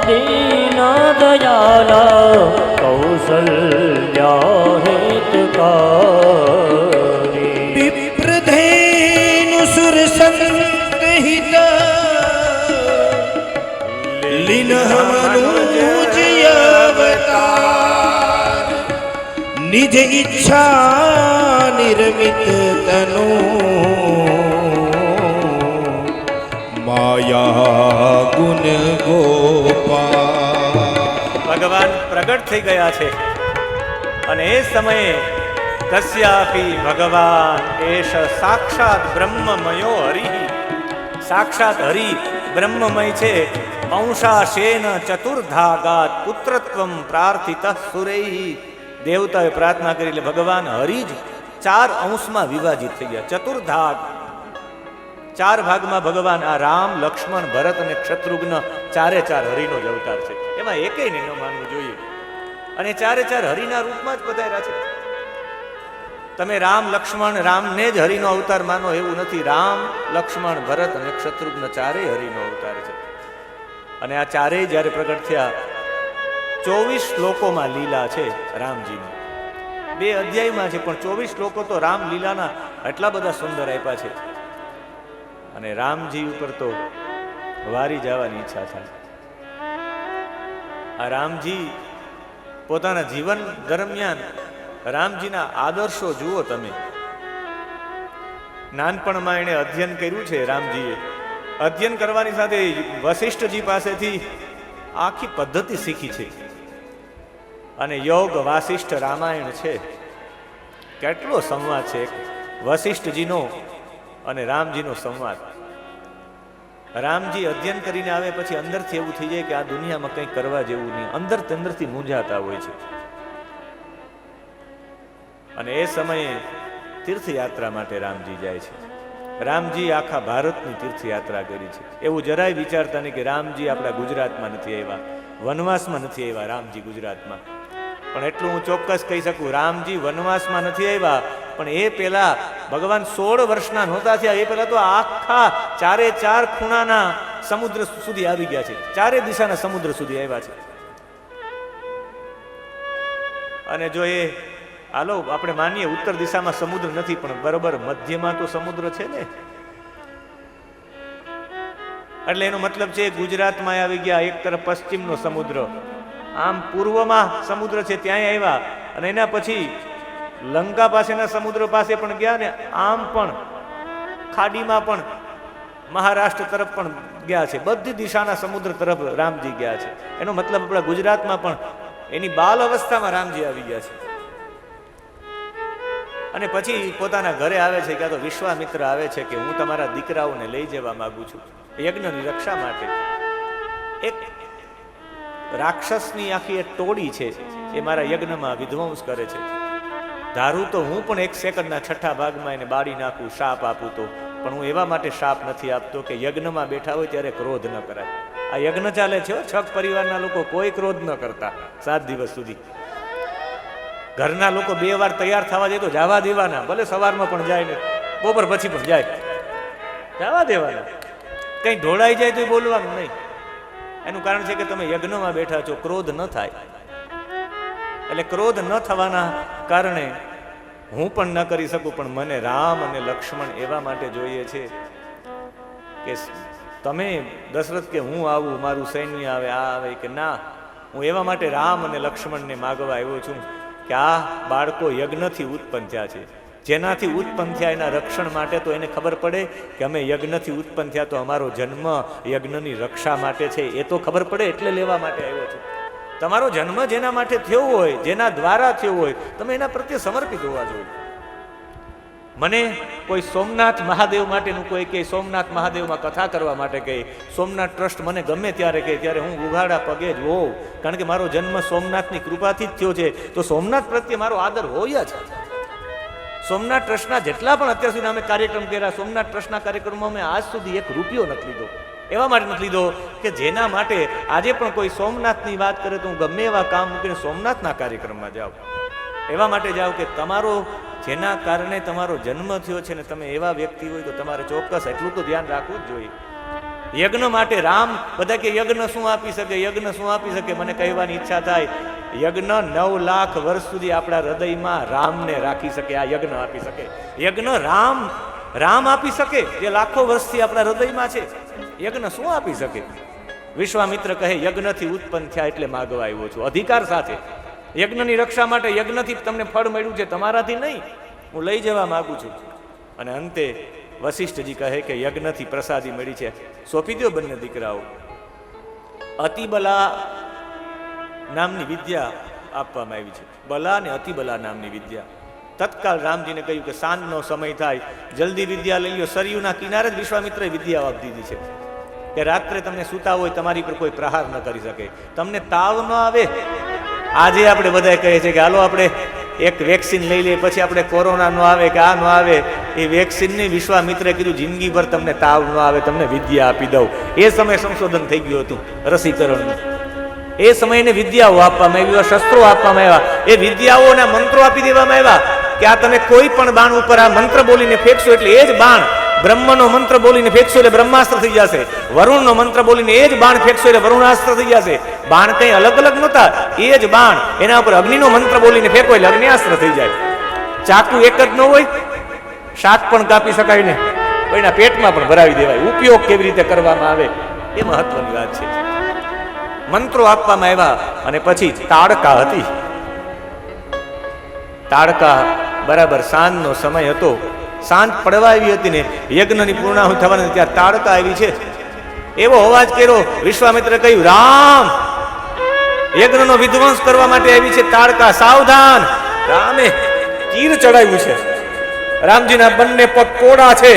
दीना दयाला कौशल्या हितकारी विप्रधेनु सुरसंहित लीनः मनुज अवतार निज इच्छा निर्मित तनु माया गुण गोपा ભગવાન પ્રગટ થઈ ગયા છે અને એ સમયે તસ્યાપી ભગવાન એશ સાક્ષાત બ્રહ્મમયો હરિ, સાક્ષાત હરિ બ્રહ્મમય છે. અંશાશેન ચતુર્ધાગાત પુત્રત્વમ પ્રાર્થિત સુરૈ, દેવતાએ પ્રાર્થના કરી એટલે ભગવાન હરિ જ 4 અંશમાં વિભાજિત થઈ ગયા. ચતુર્ધાગ 4 ભાગમાં ભગવાન આ રામ, લક્ષ્મણ, ભરત અને શત્રુઘ્ન 4 હરિનો જ અવતાર છે. એમાં એકેયને ન માનવું જોઈએ. અને 4 હરિના રૂપમાં જ પધાર્યા છે. તમે રામ, લક્ષ્મણ, રામને જ હરિનો અવતાર માનો એવું નથી. રામ, લક્ષ્મણ, ભરત અને શત્રુઘ્ન 4 હરિનો અવતાર છે. અને આ 4 જ્યારે પ્રગટ થયા 24 શ્લોકોમાં લીલા છે રામજીની. 2 અધ્યાયમાં છે પણ 24 શ્લોકો તો રામ લીલાના એટલા બધા સુંદર આપ્યા છે. અને રામજી ઉપર તો વારી જવાની ઈચ્છા થાય. આ રામજી પોતાના જીવન દરમિયાન રામજીના આદર્શો જુઓ તમે. નાનપણમાં એણે અધ્યયન કર્યું છે રામજીએ. અધ્યયન કરવાની સાથે વશિષ્ઠજી પાસેથી આખી પદ્ધતિ શીખી છે. અને યોગ વાસિષ્ઠ રામાયણ છે. કેટલો સંવાદ છે વશિષ્ઠજીનો અને રામજીનો સંવાદ. રામજી અધ્યયન કરીને આવે પછી અંદરથી એવું થઈ જાય કે આ દુનિયામાં કંઈ કરવા જેવું નહીં. અંદરથી મૂંઝાતા હોય છે. અને એ સમયે તીર્થયાત્રા માટે રામજી જાય છે. રામજી આખા ભારતની તીર્થયાત્રા કરી છે. એવું જરાય વિચારતા નહીં કે રામજી આપણા ગુજરાતમાં નથી આવ્યા, વનવાસમાં નથી આવ્યા રામજી ગુજરાતમાં. પણ એટલું હું ચોક્કસ કહી શકું, રામજી વનવાસમાં નથી આવ્યા, પણ એ પેલા ભગવાન 16 વર્ષના નહોતા થયા એ પેલા તો આખા ચારે ચાર ખૂણાના સમુદ્ર સુધી આવી ગયા છે, ચારે દિશાના સમુદ્ર સુધી આવ્યા છે. અને જો એ હાલો આપણે માનીએ ઉત્તર દિશામાં સમુદ્ર નથી, પણ બરોબર મધ્યમાં તો સમુદ્ર છે ને. એટલે એનો મતલબ છે ગુજરાતમાં આવી ગયા, એક તરફ પશ્ચિમનો સમુદ્ર, આમ પૂર્વમાં સમુદ્ર છે ત્યાં આવ્યા, અને એના પછી લંકા પાસેના સમુદ્ર પાસે પણ ગયા, ને આમ પણ ખાડીમાં પણ મહારાષ્ટ્ર તરફ પણ ગયા છે. બધી દિશાના સમુદ્ર તરફ રામજી ગયા છે. એનો મતલબ આપણા ગુજરાતમાં પણ એની બાલ અવસ્થામાં રામજી આવી ગયા છે. અને પછી પોતાના ઘરે આવે છે કે આ તો વિશ્વામિત્ર આવે છે કે હું તમારા દીકરાઓને લઈ જવા માંગુ છું યજ્ઞની રક્ષા માટે. એક રાક્ષસની આખી એક ટોળી છે એ મારા યજ્ઞમાં વિધ્વંસ કરે છે. ધારું તો હું પણ 1 સેકન્ડના છઠ્ઠા ભાગમાં એને બાળી નાખું, શાપ આપું તો, પણ હું એવા માટે શાપ નથી આપતો કે યજ્ઞમાં બેઠા હોય ત્યારે ક્રોધ ન કરાય. આ યજ્ઞ ચાલે છે, છક પરિવારના લોકો કોઈ ક્રોધ ન કરતા 7 દિવસ સુધી. ઘરના લોકો 2 વાર તૈયાર થવા જાય તો જવા દેવાના, ભલે સવારમાં પણ જાય ને બપોર પછી પણ જાય, જવા દેવાના. કંઈ ઢોળાઈ જાય તો બોલવાનું નહીં. એનું કારણ છે કે તમે યજ્ઞમાં બેઠા છો, ક્રોધ ન થાય. એટલે ક્રોધ ન થવાના કારણે હું પણ ન કરી શકું, પણ મને રામ અને લક્ષ્મણ એવા માટે જોઈએ છે કે તમે દશરથ કે હું આવું, મારું સૈન્ય આવે, આ આવે કે ના, હું એવા માટે રામ અને લક્ષ્મણને માગવા આવ્યો છું કે આ બાળકો યજ્ઞથી ઉત્પન્ન થયા છે. જેનાથી ઉત્પન્ન થયા એના રક્ષણ માટે તો એને ખબર પડે કે અમે યજ્ઞથી ઉત્પન્ન થયા તો અમારો જન્મ યજ્ઞની રક્ષા માટે છે, એ તો ખબર પડે, એટલે લેવા માટે આવ્યો છું. તમારો જન્મ જેના માટે થયો હોય, જેના દ્વારા થયો હોય, તમે એના પ્રત્યે સમર્પિત હોવા જોઈએ. મને કોઈ સોમનાથ મહાદેવ માટેનું કોઈ કહે, સોમનાથ મહાદેવમાં કથા કરવા માટે કહે, સોમનાથ ટ્રસ્ટ મને ગમે ત્યારે કહે, ત્યારે હું ઉઘાડા પગે જ હોઉં, કારણ કે મારો જન્મ સોમનાથની કૃપાથી જ થયો છે. તો સોમનાથ પ્રત્યે મારો આદર હોય જ. સોમનાથ ટ્રસ્ટના જેટલા પણ અત્યાર સુધી અમે કાર્યક્રમ કર્યા, સોમનાથ ટ્રસ્ટના કાર્યક્રમમાં અમે આજ સુધી 1 રૂપિયો નથી લીધો. એવા માટે નથી લીધો કે જેના માટે આજે પણ કોઈ સોમનાથની વાત કરે તો હું ગમે એવા કામ મૂકીને સોમનાથના કાર્યક્રમમાં જાઉં. એવા માટે જાઓ કે તમારો જેના કારણે તમારો જન્મ થયો છે ને તમે એવા વ્યક્તિ હોય તો તમારે ચોક્કસ એટલું તો ધ્યાન રાખવું જ જોઈએ. યજ્ઞ માટે રામ, બધા કે યજ્ઞ શું આપી શકે, યજ્ઞ શું આપી શકે, મને કહેવાની ઈચ્છા થાય યજ્ઞ 9 લાખ વર્ષ સુધી આપણા હૃદયમાં રામને રાખી શકે. આ યજ્ઞ આપી શકે. યજ્ઞ રામ આપી શકે જે લાખો વર્ષથી આપણા હૃદયમાં છે. યજ્ઞ શું આપી શકે? વિશ્વામિત્ર કહે યજ્ઞથી ઉત્પન્ન થયા એટલે માગવા આવ્યો છું, અધિકાર સાથે. યજ્ઞની રક્ષા માટે યજ્ઞથી તમને ફળ મળ્યું છે, તમારાથી નહીં. હું લઈ જવા માંગુ છું. અને અંતે વશિષ્ઠજી કહે કે યજ્ઞથી પ્રસાદી મળી છે, સોંપી દો બંને દીકરાઓ. અતિબલા નામની વિદ્યા આપવામાં આવી છે, બલા અને અતિબલા નામની વિદ્યા. તત્કાલ રામજીને કહ્યું કે સાંજનો સમય થાય, જલ્દી વિદ્યા લઈ લો. સરયુના કિનારે જ વિશ્વામિત્રએ વિદ્યા આપી દીધી છે કે રાત્રે તમને સૂતા હોય તમારી પર કોઈ પ્રહાર ન કરી શકે, તમને તાવ ન આવે. આજે આપણે બધા કહીએ છીએ કે હાલો આપણે એક વેક્સિન લઈ લઈએ, પછી આપણે કોરોના ન આવે કે આ ન આવે. એ વેક્સિનની વિશ્વામિત્રે કીધું જિંદગીભર તમને તાવ ન આવે, તમને વિદ્યા આપી દઉં. એ સમયે સંશોધન થઈ ગયું હતું રસીકરણનું. એ સમયને વિદ્યાઓ આપવામાં આવી, શસ્ત્રો આપવામાં આવ્યા, એ વિદ્યાઓના મંત્રો આપી દેવામાં આવ્યા કે આ તમે કોઈ પણ બાણ ઉપર આ મંત્ર બોલીને ફેંકશો એટલે એ જ બાણ, બ્રહ્મનો મંત્ર બોલીને ફેંકશો એટલે બ્રહ્માસ્ત્ર થઈ જશે, વરુણનો મંત્ર બોલીને એ જ બાણ ફેંકશો એટલે વરુણાસ્ત્ર થઈ જશે. બાણ કઈ અલગ અલગ નહોતા, એ જ બાણ. એના ઉપર અગ્નિનો મંત્ર બોલીને ફેંકો એટલે અગ્નિયાસ્ત્ર થઈ જાય. ચાકુ એક જ ન હોય, શાક પણ કાપી શકાય ને કોઈના પેટમાં પણ ભરાવી દેવાય. ઉપયોગ કેવી રીતે કરવામાં આવે એ મહત્વની વાત છે. મંત્રો આપવામાં આવ્યા અને પછી તાડકા હતી. તાડકા બરાબર સાંજનો સમય હતો, સાંજ પડવા આવી હતી ને યજ્ઞની પૂર્ણાહુતિ થવાની, ત્યાં તાડકા આવી છે. એવો અવાજ કર્યો, વિશ્વામિત્રે કહ્યું રામ, યજ્ઞનો વિધ્વંસ કરવા માટે આવી છે તાડકા, સાવધાન. રામે તીર ચડાવ્યું છે. રામજીના બંને પગ કોડા છે.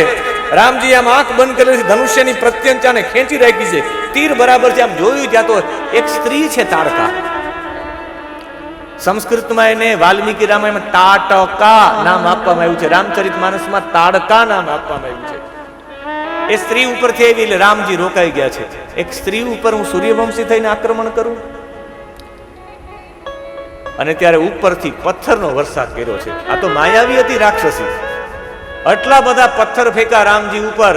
રામજી આમ આંખ બંધ કરેલી ધનુષ્યની પ્રત્યંચાને ખેંચી રાખી છે. તીર બરાબર છે. આમ જોયું ત્યાં તો એક સ્ત્રી છે તાડકા. સંસ્કૃતમાં એને વાલ્મીકી રામાયણમાં તાટકા નામ આપવામાં આવ્યું છે, રામચરિતમાનસમાં તાડકા નામ આપવામાં આવ્યું છે. એ સ્ત્રી ઉપરથી આવી એટલે રામજી રોકાઈ ગયા છે. એક સ્ત્રી ઉપર હું સૂર્યવંશી થઈને આક્રમણ કરું? અને ત્યારે ઉપરથી પથ્થરનો વરસાદ કર્યો છે. આ તો માયાવી હતી રાક્ષસી. આટલા બધા પથ્થર ફેંકા રામજી ઉપર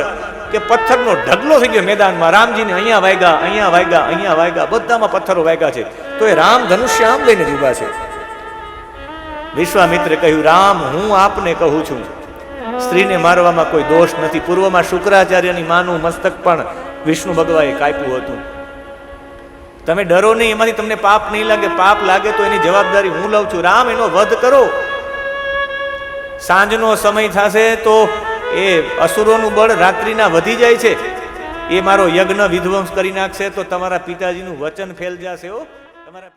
કે પથ્થરનો ઢગલો થઈ ગયો મેદાનમાં. રામજીને અહીંયા વાગ્યા, અહીંયા વાગ્યા, અહીંયા વાગ્યા, બધામાં પથ્થરો વાગ્યા છે. તો એ રામ ધનુષ્ય આમ લઈને જ ઊભા છે. વિશ્વામિત્રે કહ્યું, રામ, હું આપને કહું છું, સ્ત્રીને મારવામાં કોઈ દોષ નથી. પૂર્વમાં શુક્રાચાર્યની માનું મસ્તક પણ વિષ્ણુ ભગવાને કાપ્યું હતું. તમે ડરો નહીં, એમાંથી તમને પાપ નહીં લાગે. પાપ લાગે તો એની જવાબદારી હું લઉં છું. રામ, એનો વધ કરો. સાંજનો સમય થશે તો એ અસુરોનું બળ રાત્રિના વધી જાય છે. એ મારો યજ્ઞ વિધ્વંસ કરી નાખશે તો તમારા પિતાજીનું વચન ફેલ જશે. તમારા